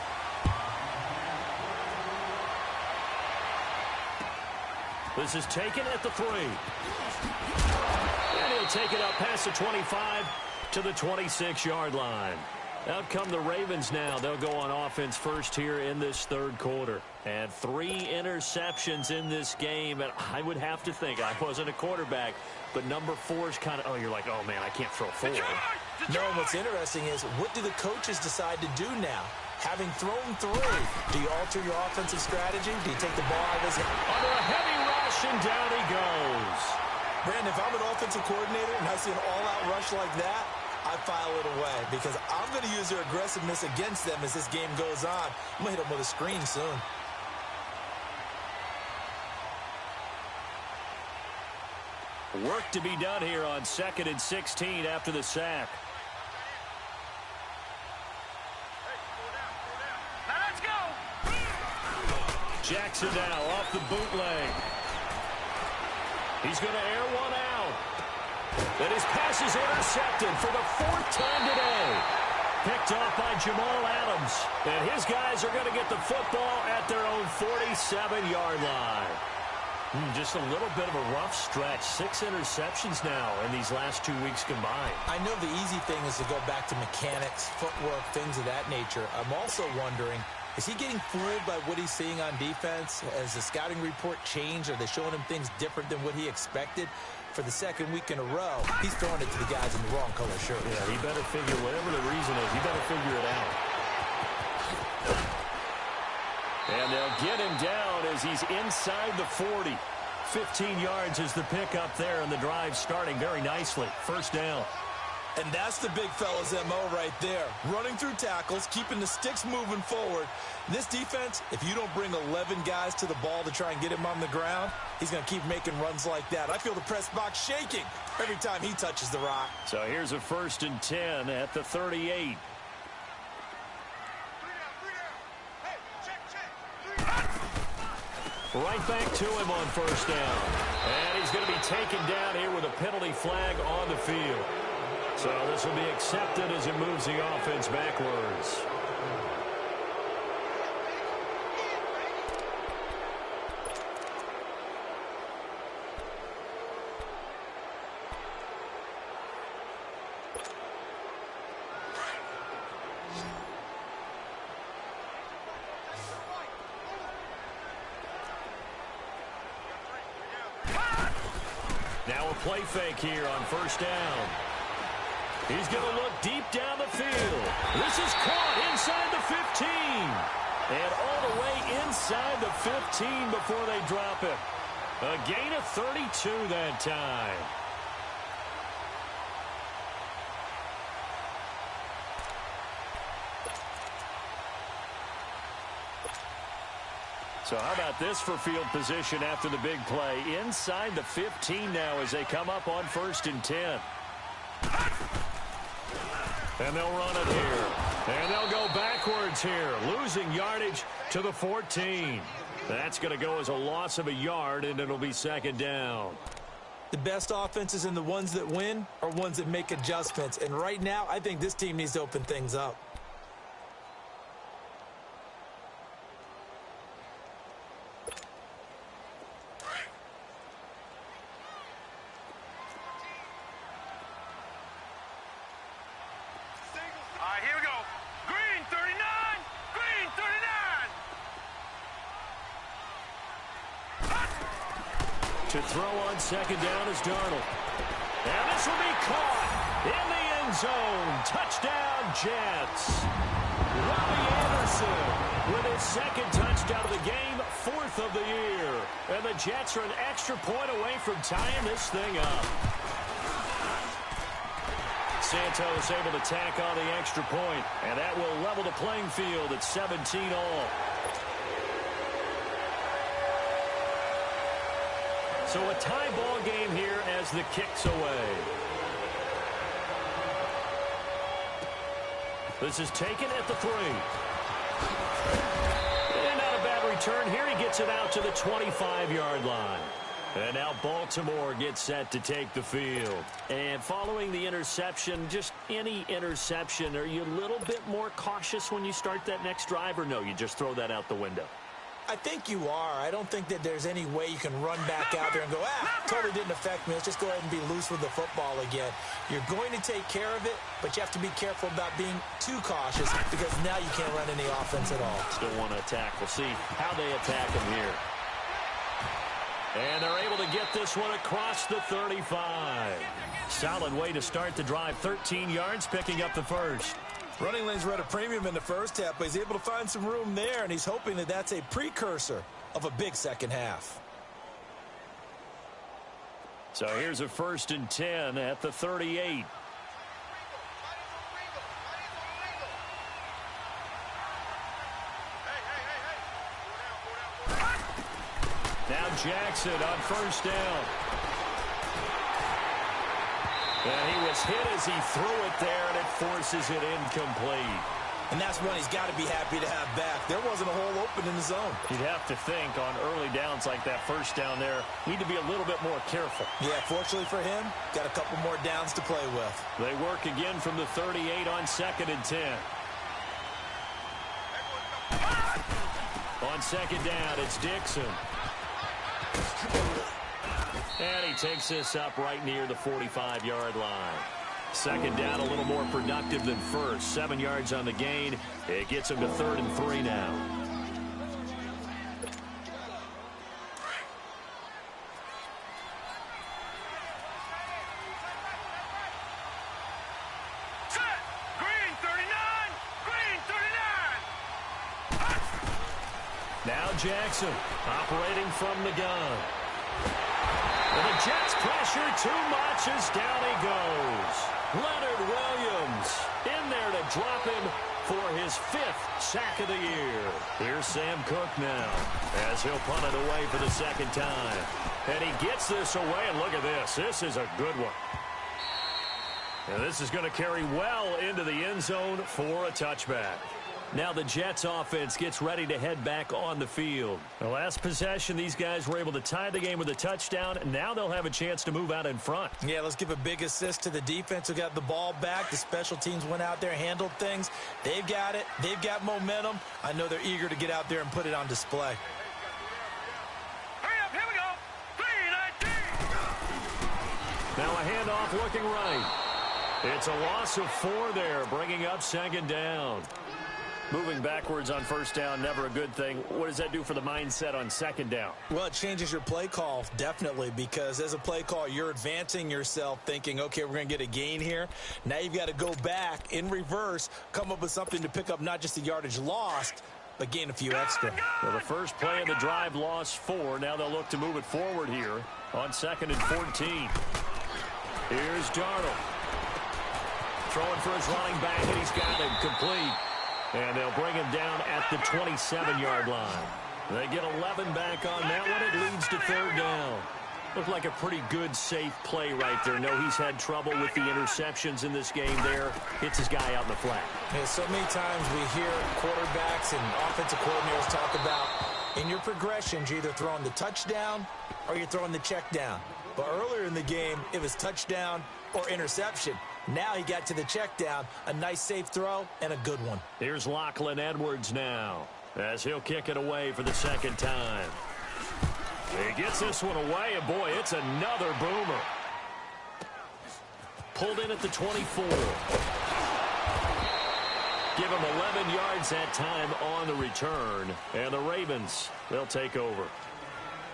S1: This is taken at the 3. And he'll take it up past the 25 to the 26-yard line. Out come the Ravens now. They'll go on offense first here in this third quarter. And 3 interceptions in this game. And I would have to think, I wasn't a quarterback, but number 4 is kind of, oh, you're like, oh, man, I can't throw 4.
S2: No, and what's interesting is, what do the coaches decide to do now? Having thrown 3, do you alter your offensive strategy? Do you take the ball out of his hand?
S1: Under a heavy rush, and down he goes.
S2: Brandon, if I'm an offensive coordinator and I see an all-out rush like that, I file it away because I'm going to use their aggressiveness against them as this game goes on. I'm going to hit them with a screen soon.
S1: Work to be done here on 2nd and 16 after the sack.
S3: Now let's go.
S1: Jackson now off the bootleg. He's going to air one out. And his pass is intercepted for the 4th time today. Picked off by Jamal Adams. And his guys are going to get the football at their own 47-yard line. Just a little bit of a rough stretch. 6 interceptions now in these last 2 weeks combined.
S2: I know the easy thing is to go back to mechanics, footwork, things of that nature. I'm also wondering, is he getting fooled by what he's seeing on defense? Has the scouting report changed? Are they showing him things different than what he expected? For the 2nd week in a row, he's throwing it to the guys in the wrong color shirt.
S1: Yeah, he better figure, whatever the reason is, he better figure it out. And they'll get him down as he's inside the 40. 15 yards is the pickup there, and the drive starting very nicely. First down.
S2: And that's the big fella's MO right there. Running through tackles, keeping the sticks moving forward. This defense, if you don't bring 11 guys to the ball to try and get him on the ground, he's going to keep making runs like that. I feel the press box shaking every time he touches the rock.
S1: So here's a 1st and 10 at the 38. Right back to him on first down. And he's going to be taken down here with a penalty flag on the field. So this will be accepted as it moves the offense backwards. Now a play fake here on first down. He's going to look deep down the field. This is caught inside the 15. And all the way inside the 15 before they drop it. A gain of 32 that time. So how about this for field position after the big play? Inside the 15 now as they come up on 1st and 10. And they'll run it here. And they'll go backwards here, losing yardage to the 14. That's going to go as a loss of a yard, and it'll be 2nd down.
S2: The best offenses and the ones that win are ones that make adjustments. And right now, I think this team needs to open things up.
S1: To throw on 2nd down is Darnold. And this will be caught in the end zone. Touchdown, Jets. Robbie Anderson with his 2nd touchdown of the game, 4th of the year. And the Jets are an extra point away from tying this thing up. Santos able to tack on the extra point, and that will level the playing field at 17 all. So a tie ball game here as the kick's away. This is taken at the 3. And not a bad return here. He gets it out to the 25-yard line. And now Baltimore gets set to take the field. And following the interception, just any interception, are you a little bit more cautious when you start that next drive, or no, you just throw that out the window?
S2: I think you are. I don't think that there's any way you can run back out there and go, totally didn't affect me. Let's just go ahead and be loose with the football again. You're going to take care of it, but you have to be careful about being too cautious because now you can't run any offense at all.
S1: Still want to attack. We'll see how they attack him here. And they're able to get this one across the 35. Solid way to start the drive. 13 yards, picking up the first.
S2: Running lanes were at a premium in the first half, but he's able to find some room there, and he's hoping that that's a precursor of a big second half.
S1: So here's a 1st and 10 at the 38. Now Jackson on 1st down. And he was hit as he threw it there, and it forces it incomplete.
S2: And that's one he's got to be happy to have back. There wasn't a hole open in the zone.
S1: You'd have to think on early downs like that 1st down there, need to be a little bit more careful.
S2: Yeah, fortunately for him, got a couple more downs to play with.
S1: They work again from the 38 on 2nd and 10. On 2nd down, it's Dixon. And he takes this up right near the 45-yard line. 2nd down, a little more productive than first. 7 yards on the gain. It gets him to 3rd and 3 now.
S3: Set. Green 39. Green 39.
S1: Now Jackson operating from the gun. And the Jets pressure too much as down he goes. Leonard Williams in there to drop him for his 5th sack of the year. Here's Sam Cook now as he'll punt it away for the 2nd time. And he gets this away, and look at this. This is a good one. And this is going to carry well into the end zone for a touchback. Now the Jets offense gets ready to head back on the field. The last possession, these guys were able to tie the game with a touchdown. And now they'll have a chance to move out in front.
S2: Yeah, let's give a big assist to the defense who got the ball back. The special teams went out there, handled things. They've got it. They've got momentum. I know they're eager to get out there and put it on display.
S3: Hurry up, here we go. 3-19.
S1: Now a handoff looking right. It's a loss of 4 there, bringing up 2nd down. Moving backwards on 1st down, never a good thing. What does that do for the mindset on 2nd down?
S2: Well, it changes your play call, definitely, because as a play call, you're advancing yourself thinking, okay, we're going to get a gain here. Now you've got to go back in reverse, come up with something to pick up not just the yardage lost, but gain a few extra.
S1: Well, the first play of the drive lost 4. Now they'll look to move it forward here on 2nd and 14. Here's Darnold. Throwing for his running back, and he's got him complete. And they'll bring him down at the 27-yard line. They get 11 back on that one. It leads to 3rd down. Looked like a pretty good, safe play right there. No, he's had trouble with the interceptions in this game there. Hits his guy out in the flat.
S2: Yeah, so many times we hear quarterbacks and offensive coordinators talk about in your progressions, you're either throwing the touchdown or you're throwing the check down. But earlier in the game, it was touchdown or interception. Now he got to the check down, a nice safe throw, and a good one.
S1: Here's Lachlan Edwards now as he'll kick it away for the 2nd time. He gets this one away, and boy, it's another boomer. Pulled in at the 24. Give him 11 yards that time on the return. And the Ravens, they'll take over.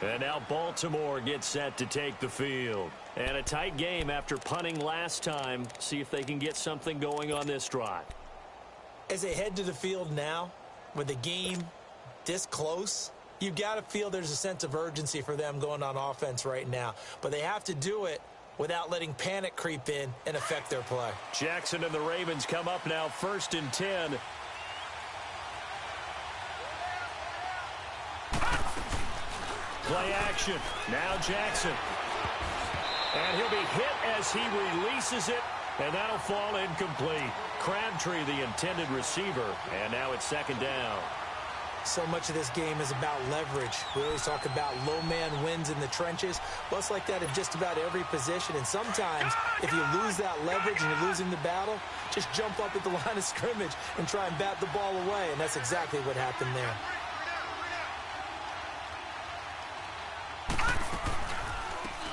S1: And now Baltimore gets set to take the field. And a tight game after punting last time. See if they can get something going on this drive.
S2: As they head to the field now, with the game this close, you've got to feel there's a sense of urgency for them going on offense right now. But they have to do it without letting panic creep in and affect their play.
S1: Jackson and the Ravens come up now 1st and 10. Play action. Now Jackson. And he'll be hit as he releases it, and that'll fall incomplete. Crabtree, the intended receiver, and now it's 2nd down.
S2: So much of this game is about leverage. We always talk about low man wins in the trenches. Well, it's like that in just about every position. And sometimes, if you lose that leverage and you're losing the battle, just jump up at the line of scrimmage and try and bat the ball away. And that's exactly what happened there.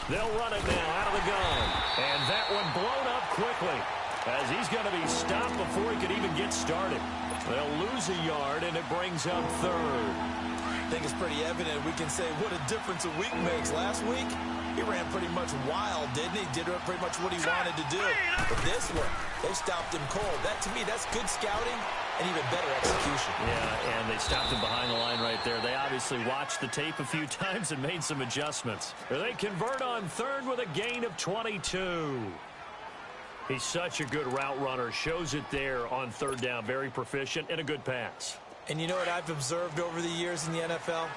S1: They'll run it now out of the gun. And that one blown up quickly, as he's going to be stopped before he could even get started. They'll lose a yard, and it brings up third.
S2: I think it's pretty evident we can say what a difference a week makes. Last week, he ran pretty much wild, didn't he? Did pretty much what he wanted to do. But this one, they stopped him cold. That, to me, that's good scouting and even better execution.
S1: Yeah, and they stopped him behind the line right there. They obviously watched the tape a few times and made some adjustments. They convert on third with a gain of 22. He's such a good route runner. Shows it there on third down. Very proficient and a good pass.
S2: And you know what I've observed over the years in the NFL?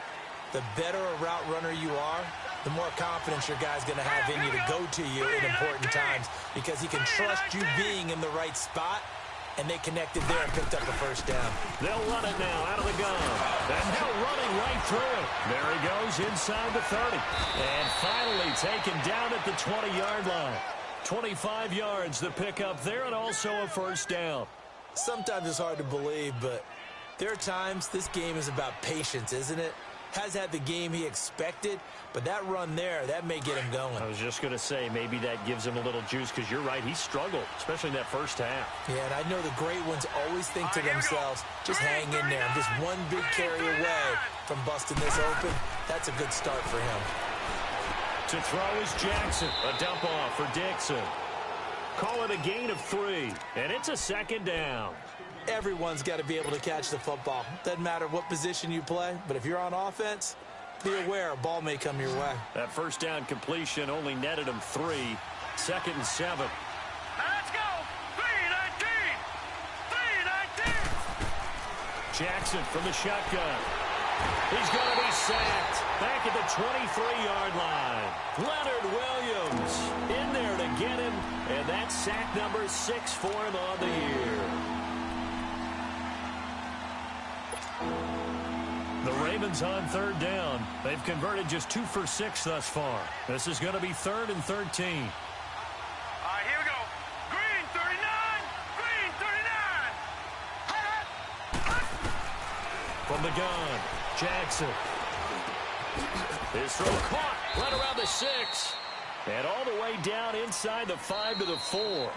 S2: The better a route runner you are, the more confidence your guy's going to have in you to go to you in important times, because he can trust you being in the right spot, and they connected there and picked up a first down.
S1: They'll run it now out of the gun. And now running right through it. There he goes inside the 30. And finally taken down at the 20-yard line. 25 yards the pickup there, and also a first down.
S2: Sometimes it's hard to believe, but there are times this game is about patience, isn't it? Has had the game he expected, but that run there, that may get him going.
S1: I was just going to say, maybe that gives him a little juice, because you're right, he struggled, especially in that first half.
S2: Yeah, and I know the great ones always think to themselves, just hang in there. I'm just one big carry away from busting this open. That's a good start for him.
S1: To throw is Jackson. A dump off for Dixon. Call it a gain of 3, and it's a second down.
S2: Everyone's got to be able to catch the football. Doesn't matter what position you play, but if you're on offense, be aware a ball may come your way.
S1: That first down completion only netted him 3. 2nd and 7.
S3: Let's go. 3-19. 3-19.
S1: Jackson from the shotgun. He's going to be sacked back at the 23-yard line. Leonard Williams in there to get him, and that's sack number 6 for him on the year. The Ravens on third down. They've converted just 2 for 6 thus far. This is going to be 3rd and 13.
S3: All right, here we go. Green 39. Green 39.
S1: From the gun, Jackson. His throw caught right around the 6. And all the way down inside the 5 to the 4.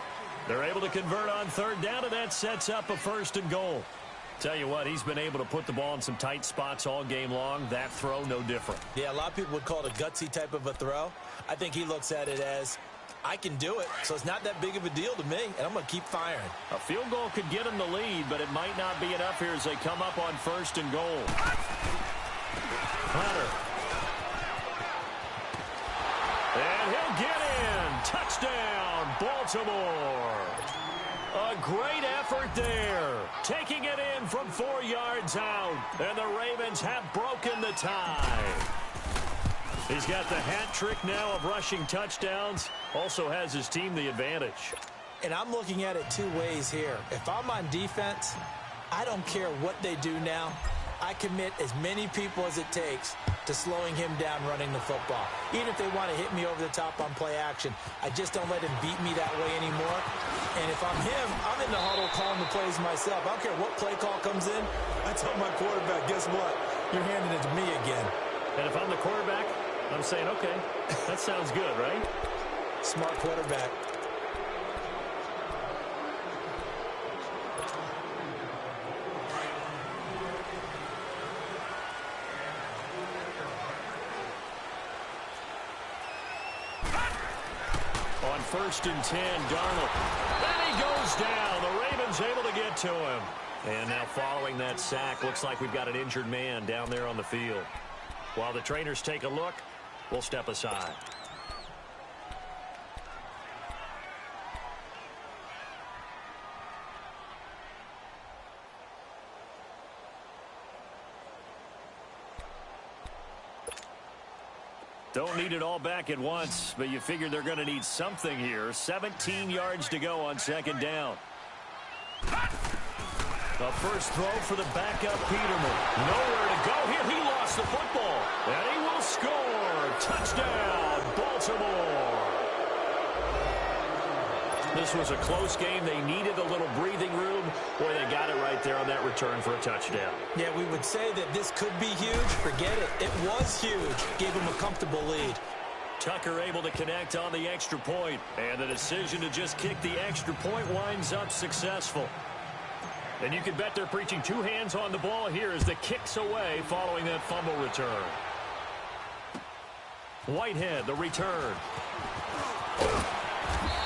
S1: They're able to convert on third down, and that sets up a 1st and goal. Tell you what, he's been able to put the ball in some tight spots all game long. That throw, no different.
S2: Yeah, a lot of people would call it a gutsy type of a throw. I think he looks at it as, I can do it, so it's not that big of a deal to me, and I'm going to keep firing.
S1: A field goal could get him the lead, but it might not be enough here as they come up on 1st and goal. Hunter. And he'll get in. Touchdown, Baltimore. A great effort there. Taking it in from 4 yards out. And the Ravens have broken the tie. He's got the hat trick now of rushing touchdowns. Also has his team the advantage.
S2: And I'm looking at it 2 ways here. If I'm on defense, I don't care what they do now. I commit as many people as it takes to slowing him down running the football. Even if they want to hit me over the top on play action, I just don't let him beat me that way anymore. And if I'm him, I'm in the huddle calling the plays myself. I don't care what play call comes in. I tell my quarterback, guess what? You're handing it to me again.
S1: And if I'm the quarterback, I'm saying, okay, that sounds good, right?
S2: Smart quarterback.
S1: On 1st and 10, Darnold. And he goes down. The Ravens able to get to him. And now following that sack, looks like we've got an injured man down there on the field. While the trainers take a look, we'll step aside. Don't need it all back at once, but you figure they're going to need something here. 17 yards to go on 2nd down. A first throw for the backup Peterman. Nowhere to go here. He lost the football. And he will score. Touchdown, Baltimore. This was a close game. They needed a little breathing room. Boy, they got it right there on that return for a touchdown.
S2: Yeah, we would say that this could be huge. Forget it. It was huge. Gave them a comfortable lead.
S1: Tucker able to connect on the extra point. And the decision to just kick the extra point winds up successful. And you can bet they're preaching two hands on the ball here as the kick's away following that fumble return. Whitehead, the return.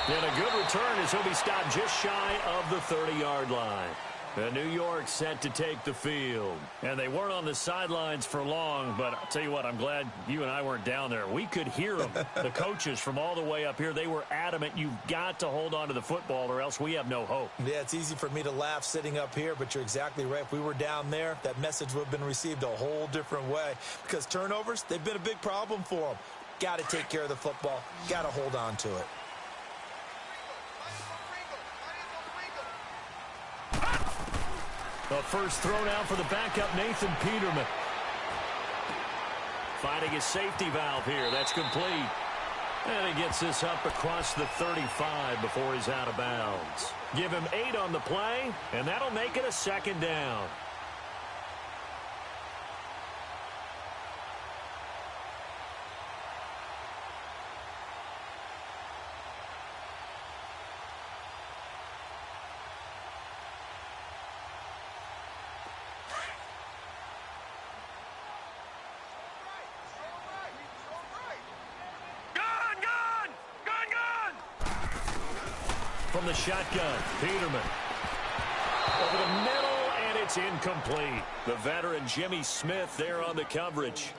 S1: And a good return as he'll be stopped just shy of the 30-yard line. And New York set to take the field. And they weren't on the sidelines for long, but I'll tell you what, I'm glad you and I weren't down there. We could hear them, the coaches from all the way up here. They were adamant, you've got to hold on to the football or else we have no hope.
S2: Yeah, it's easy for me to laugh sitting up here, but you're exactly right. If we were down there, that message would have been received a whole different way. Because turnovers, they've been a big problem for them. Got to take care of the football. Got to hold on to it.
S1: The first throw down for the backup, Nathan Peterman. Finding his safety valve here. That's complete. And he gets this up across the 35 before he's out of bounds. Give him 8 on the play, and that'll make it a second down. From the shotgun, Peterman. Over the middle, and it's incomplete. The veteran Jimmy Smith there on the coverage.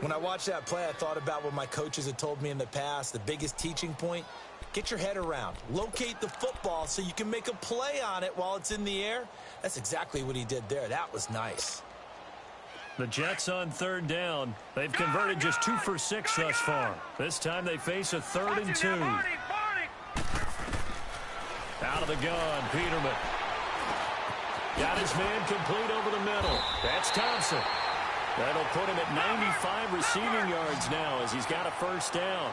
S2: When I watched that play, I thought about what my coaches had told me in the past. The biggest teaching point, get your head around. Locate the football so you can make a play on it while it's in the air. That's exactly what he did there. That was nice.
S1: The Jets on third down. They've converted just 2 for 6 thus far. This time they face a 3rd and 2. Out of the gun, Peterman. Got his man complete over the middle. That's Thompson. That'll put him at 95 receiving yards now as he's got a first down.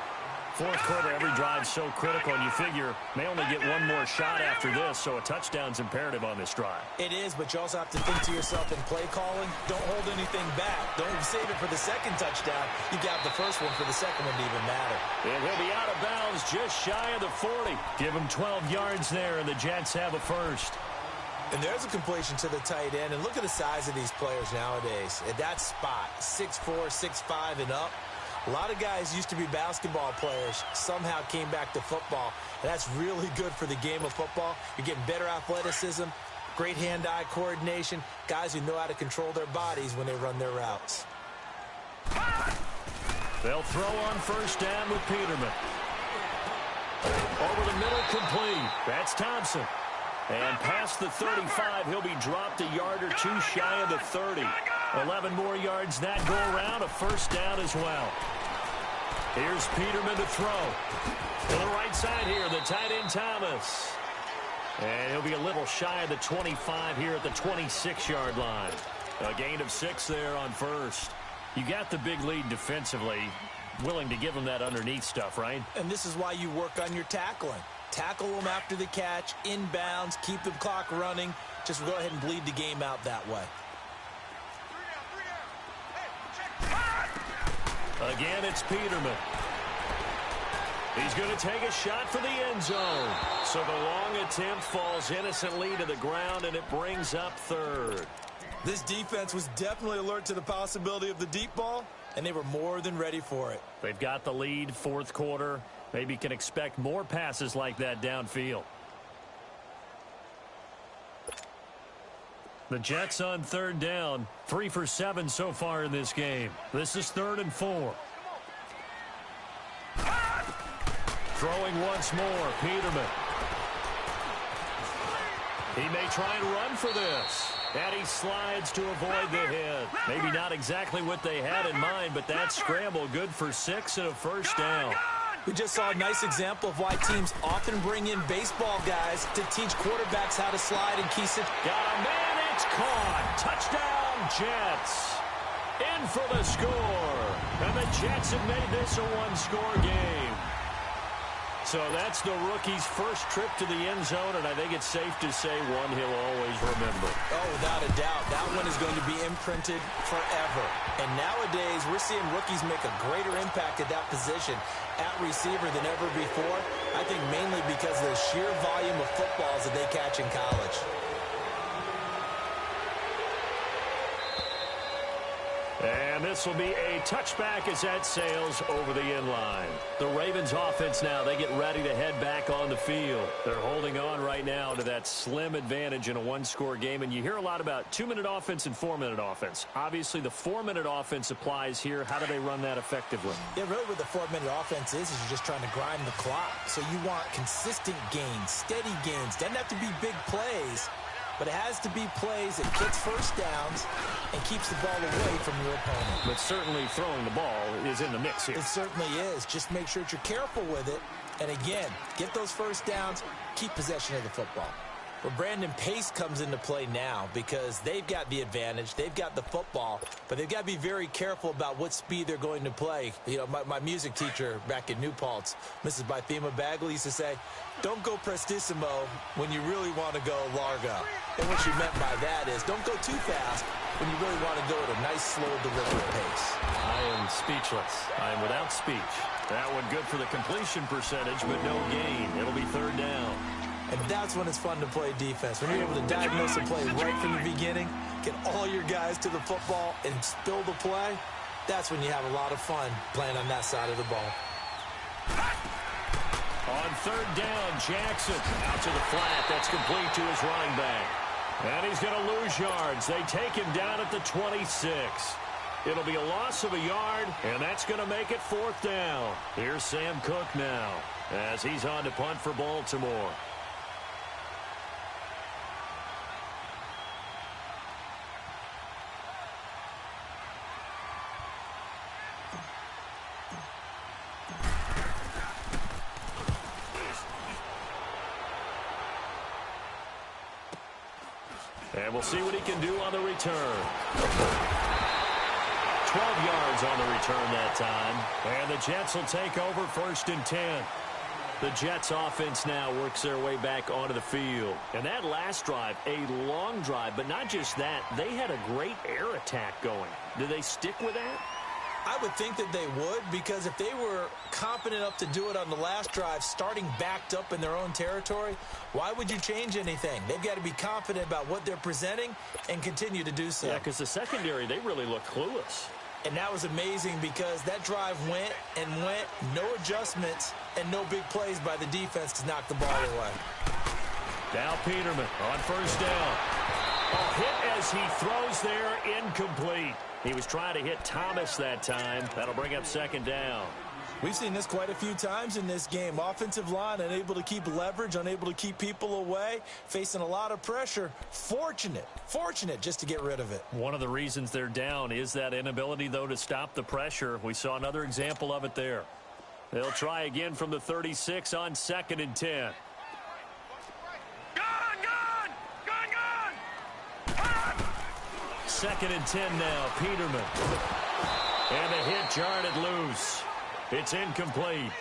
S1: Fourth quarter, every drive's so critical, and you figure may only get one more shot after this, so a touchdown's imperative on this drive.
S2: It is, but you also have to think to yourself in play calling, don't hold anything back. Don't save it for the second touchdown. You got the first one for the second one to even matter.
S1: And he'll be out of bounds just shy of the 40. Give him 12 yards there, and the Jets have a first.
S2: And there's a completion to the tight end, and look at the size of these players nowadays. At that spot, 6'4", 6'5", and up. A lot of guys used to be basketball players, somehow came back to football. And that's really good for the game of football. You're getting better athleticism, great hand-eye coordination, guys who know how to control their bodies when they run their routes.
S1: They'll throw on first down with Peterman. Over the middle, complete. That's Thompson. And past the 35, he'll be dropped a yard or two shy of the 30. 11 more yards that go around, a first down as well. Here's Peterman to throw. To the right side here, the tight end Thomas. And he'll be a little shy of the 25 here at the 26-yard line. A gain of 6 there on first. You got the big lead defensively. Willing to give them that underneath stuff, right?
S2: And this is why you work on your tackling. Tackle them after the catch, inbounds, keep the clock running. Just go ahead and bleed the game out that way.
S1: Again, it's Peterman. He's going to take a shot for the end zone. So the long attempt falls innocently to the ground, and it brings up third.
S2: This defense was definitely alert to the possibility of the deep ball, and they were more than ready for it.
S1: They've got the lead, fourth quarter. Maybe can expect more passes like that downfield. The Jets on third down, 3 for 7 so far in this game. This is 3rd and 4. Throwing once more, Peterman. He may try and run for this. And he slides to avoid the hit. Maybe not exactly what they had in mind, but that scramble good for 6 and a first down.
S2: We just saw a nice example of why teams often bring in baseball guys to teach quarterbacks how to slide and key situations.
S1: Got a man Jets. In for the score. And the Jets have made this a one-score game. So that's the rookie's first trip to the end zone, and I think it's safe to say one he'll always remember.
S2: Oh, without a doubt. That one is going to be imprinted forever. And nowadays, we're seeing rookies make a greater impact at that position at receiver than ever before. I think mainly because of the sheer volume of footballs that they catch in college.
S1: And this will be a touchback as that sails over the end line. The Ravens offense now, they get ready to head back on the field. They're holding on right now to that slim advantage in a one-score game. And you hear a lot about 2-minute offense and 4-minute offense. Obviously, the 4-minute offense applies here. How do they run that effectively?
S2: Yeah, really what the 4-minute offense is you're just trying to grind the clock. So you want consistent gains, steady gains. Doesn't have to be big plays, but it has to be plays that gets first downs and keeps the ball away from your opponent.
S1: But certainly throwing the ball is in the mix here.
S2: It certainly is. Just make sure that you're careful with it. And again, get those first downs, keep possession of the football. Well, Brandon, pace comes into play now because they've got the advantage. They've got the football, but they've got to be very careful about what speed they're going to play. You know, my music teacher back in New Paltz, Mrs. Bythema Bagley, used to say, don't go prestissimo when you really want to go largo. And what she meant by that is don't go too fast when you really want to go at a nice, slow, deliberate pace.
S1: I am speechless. I am without speech. That one good for the completion percentage, but no gain. It'll be third down.
S2: And that's when it's fun to play defense. When you're able to diagnose a play right from the beginning, get all your guys to the football and spill the play, that's when you have a lot of fun playing on that side of the ball.
S1: On third down, Jackson out to the flat. That's complete to his running back. And he's going to lose yards. They take him down at the 26. It'll be a loss of a yard, and that's going to make it fourth down. Here's Sam Cook now as he's on to punt for Baltimore. And we'll see what he can do on the return. 12 yards on the return that time. And the Jets will take over first and 10. The Jets offense now works their way back onto the field. And that last drive, a long drive, but not just that, they had a great air attack going. Do they stick with that?
S2: I would think that they would, because if they were confident enough to do it on the last drive, starting backed up in their own territory, why would you change anything? They've got to be confident about what they're presenting and continue to do so.
S1: Yeah, because the secondary, they really look clueless.
S2: And that was amazing because that drive went and went, no adjustments, and no big plays by the defense to knock the ball away.
S1: Now Peterman on first down. A hit as he throws there, incomplete. He was trying to hit Thomas that time. That'll bring up second down.
S2: We've seen this quite a few times in this game. Offensive line unable to keep leverage, unable to keep people away, facing a lot of pressure. Fortunate just to get rid of it.
S1: One of the reasons they're down is that inability, though, to stop the pressure. We saw another example of it there. They'll try again from the 36 on second and 10. Second and 10 now, Peterman. And the hit jarred it loose. It's incomplete.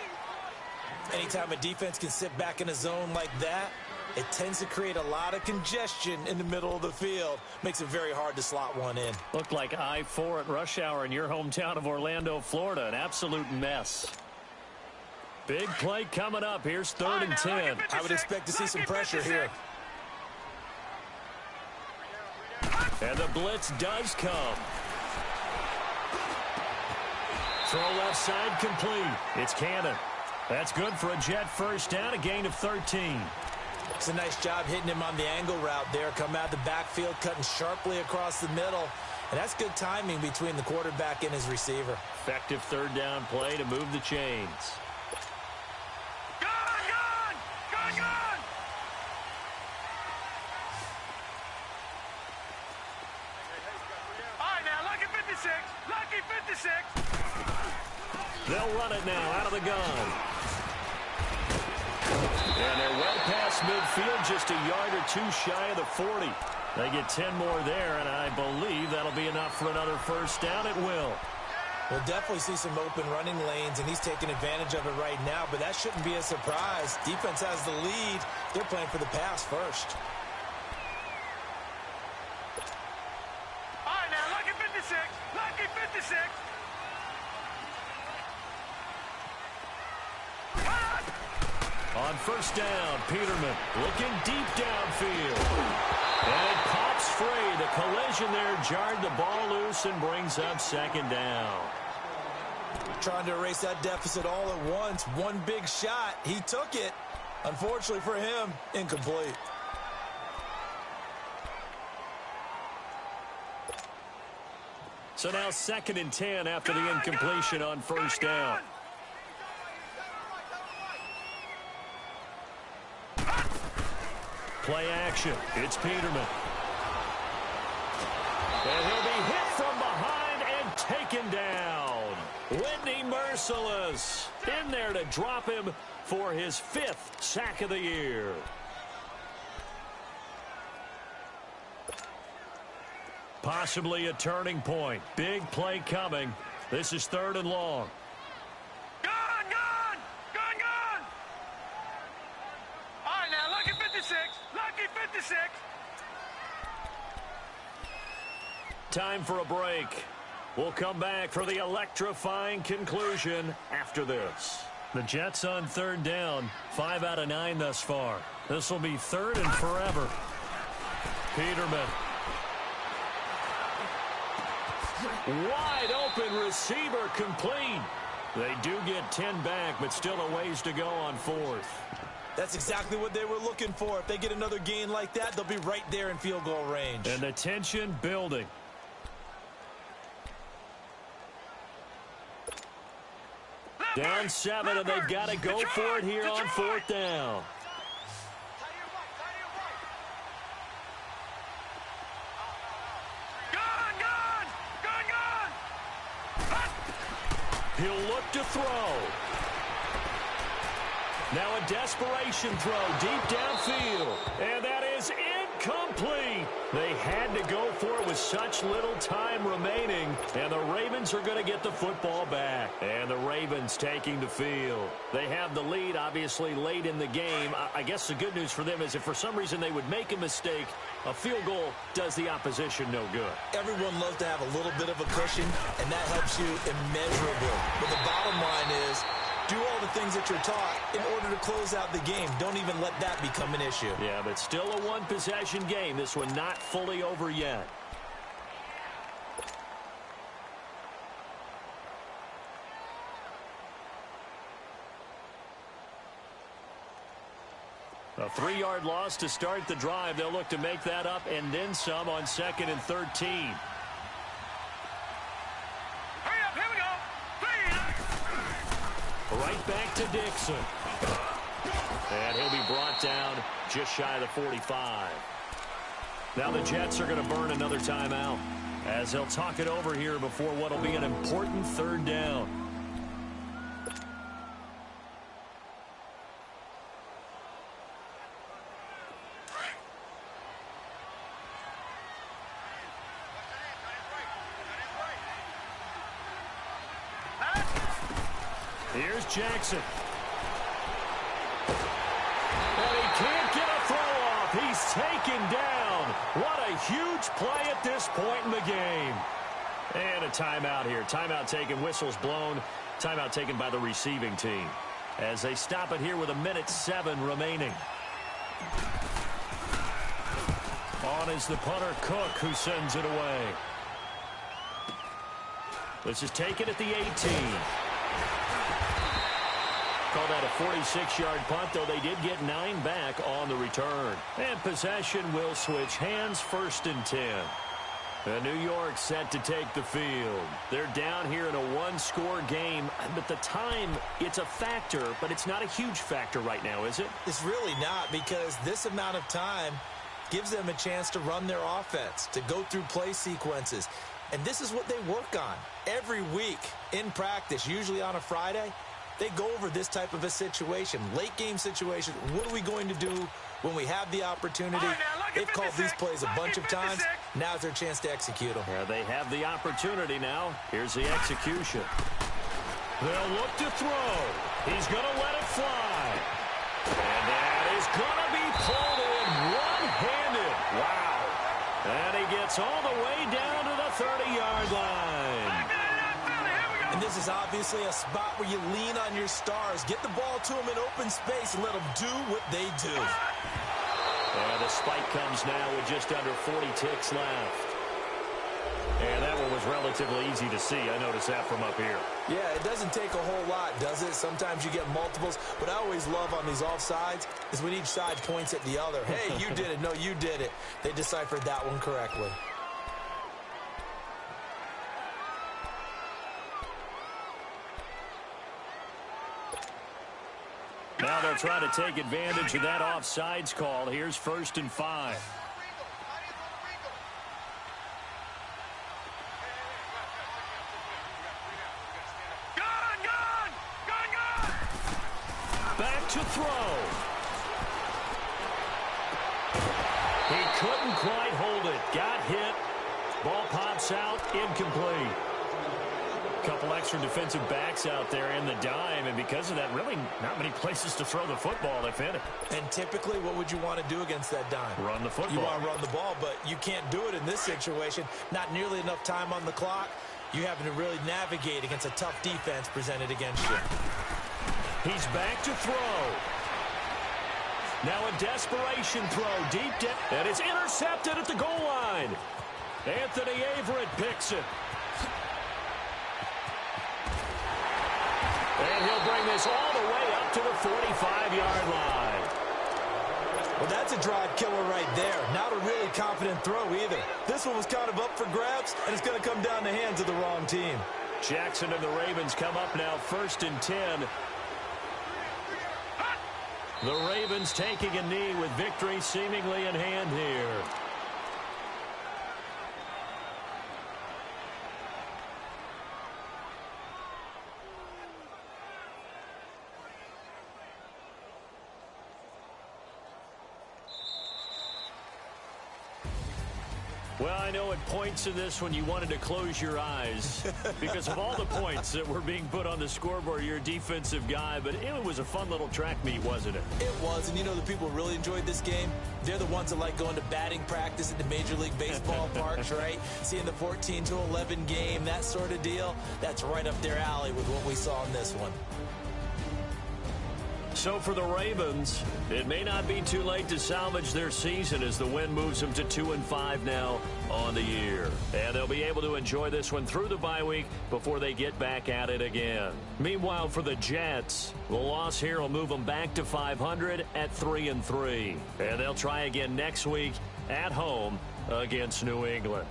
S2: Anytime a defense can sit back in a zone like that, it tends to create a lot of congestion in the middle of the field. Makes it very hard to slot one in.
S1: Looked like I-4 at rush hour in your hometown of Orlando, Florida. An absolute mess. Big play coming up. Here's third and 10.
S2: I would expect to see some pressure here.
S1: And the blitz does come. Throw left side complete. It's Cannon. That's good for a Jet first down, a gain of 13.
S2: It's a nice job hitting him on the angle route there. Come out of the backfield, cutting sharply across the middle. And that's good timing between the quarterback and his receiver.
S1: Effective third down play to move the chains.
S3: Lucky 56.
S1: They'll run it now out of the gun. And they're well past midfield, just a yard or two shy of the 40. They get 10 more there, and I believe that'll be enough for another first down. It will.
S2: We'll definitely see some open running lanes, and he's taking advantage of it right now, but that shouldn't be a surprise. Defense has the lead. They're playing for the pass first.
S3: All right, now, lucky 56. Lucky 56.
S1: On first down, Peterman looking deep downfield. And it pops free. The collision there jarred the ball loose and brings up second down.
S2: Trying to erase that deficit all at once. One big shot. He took it. Unfortunately for him, incomplete.
S1: So now 2nd and 10 after the incompletion on first down. Play action. It's Peterman. And he'll be hit from behind and taken down. Whitney Mercilus in there to drop him for his 5th sack of the year. Possibly a turning point. Big play coming. This is 3rd and long.
S3: Gone! All right, now, lucky 56. Lucky 56.
S1: Time for a break. We'll come back for the electrifying conclusion after this. The Jets on 3rd down. 5 out of 9 thus far. This will be 3rd and forever. Peterman. Wide open receiver complete. They do get 10 back, but still a ways to go on 4th.
S2: That's exactly what they were looking for. If they get another gain like that, they'll be right there in field goal range.
S1: And the tension building. Down 7, and they've got to go for it here on 4th down. He'll look to throw. Now a desperation throw deep downfield. And that is incomplete. They had to go for it with such little time remaining. And the Ravens are going to get the football back. And the Ravens taking the field. They have the lead, obviously, late in the game. I guess the good news for them is if for some reason they would make a mistake, a field goal does the opposition no good.
S2: Everyone loves to have a little bit of a cushion, and that helps you immeasurably. But the bottom line is, do all the things that you're taught in order to close out the game. Don't even let that become an issue.
S1: Yeah, but still a one-possession game. This one not fully over yet. A 3-yard loss to start the drive. They'll look to make that up and then some on 2nd and 13.
S3: Hurry up, here we go. Please.
S1: Right back to Dixon. And he'll be brought down just shy of the 45. Now the Jets are going to burn another timeout as they'll talk it over here before what will be an important 3rd down. Here's Jackson. And he can't get a throw off. He's taken down. What a huge play at this point in the game. And a timeout here. Timeout taken, whistles blown. Timeout taken by the receiving team. As they stop it here with 1:07 remaining. On is the punter, Cook, who sends it away. This is taken at the 18. Call that a 46-yard punt, though they did get 9 back on the return. And possession will switch hands, 1st and 10. New York set to take the field. They're down here in a 1-score game, but the time, it's a factor, but it's not a huge factor right now, is it?
S2: It's really not, because this amount of time gives them a chance to run their offense, to go through play sequences. And this is what they work on every week in practice, usually on a Friday. They go over this type of a situation, late game situation. What are we going to do when we have the opportunity?
S3: Right, now,
S2: They've called these plays a bunch of times. Now's their chance to execute them.
S1: Yeah, they have the opportunity now. Here's the execution. They'll look to throw. He's going to let it fly. And that is going to be pulled in one-handed. Wow. And he gets all the way down to the 30-yard line.
S2: And this is obviously a spot where you lean on your stars. Get the ball to them in open space and let them do what they do.
S1: And the spike comes now with just under 40 ticks left. And that one was relatively easy to see. I noticed that from up here.
S2: Yeah, it doesn't take a whole lot, does it? Sometimes you get multiples. What I always love on these offsides is when each side points at the other. Hey, you did it. No, you did it. They deciphered that one correctly.
S1: Now they'll try to take advantage of that offsides call. Here's 1st and 5. Back to throw. He couldn't quite hold it. Got hit. Ball pops out. Incomplete. Couple extra defensive backs out there in the dime, and because of that, really not many places to throw the football if any.
S2: And typically, what would you want to do against that dime?
S1: Run the football.
S2: You want to run the ball, but you can't do it in this situation. Not nearly enough time on the clock. You having to really navigate against a tough defense presented against you.
S1: He's back to throw. Now a desperation throw deep down, and it's intercepted at the goal line. Anthony Averett picks it. And he'll bring this all the way up to the 45-yard line.
S2: Well, that's a drive killer right there. Not a really confident throw either. This one was kind of up for grabs, and it's going to come down the hands of the wrong team.
S1: Jackson and the Ravens come up now 1st and 10. The Ravens taking a knee with victory seemingly in hand here. Well, I know at points in this when you wanted to close your eyes because of all the points that were being put on the scoreboard. You're a defensive guy, but it was a fun little track meet, wasn't it?
S2: It was, and you know the people who really enjoyed this game? They're the ones that like going to batting practice at the Major League Baseball parks, right? Seeing the 14-11 game, that sort of deal. That's right up their alley with what we saw in this one.
S1: So for the Ravens, it may not be too late to salvage their season as the win moves them to 2-5 now on the year. And they'll be able to enjoy this one through the bye week before they get back at it again. Meanwhile, for the Jets, the loss here will move them back to 500 at 3-3. And they'll try again next week at home against New England.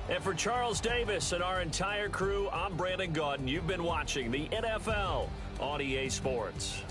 S1: And for Charles Davis and our entire crew, I'm Brandon Gaudin. You've been watching the NFL on EA Sports.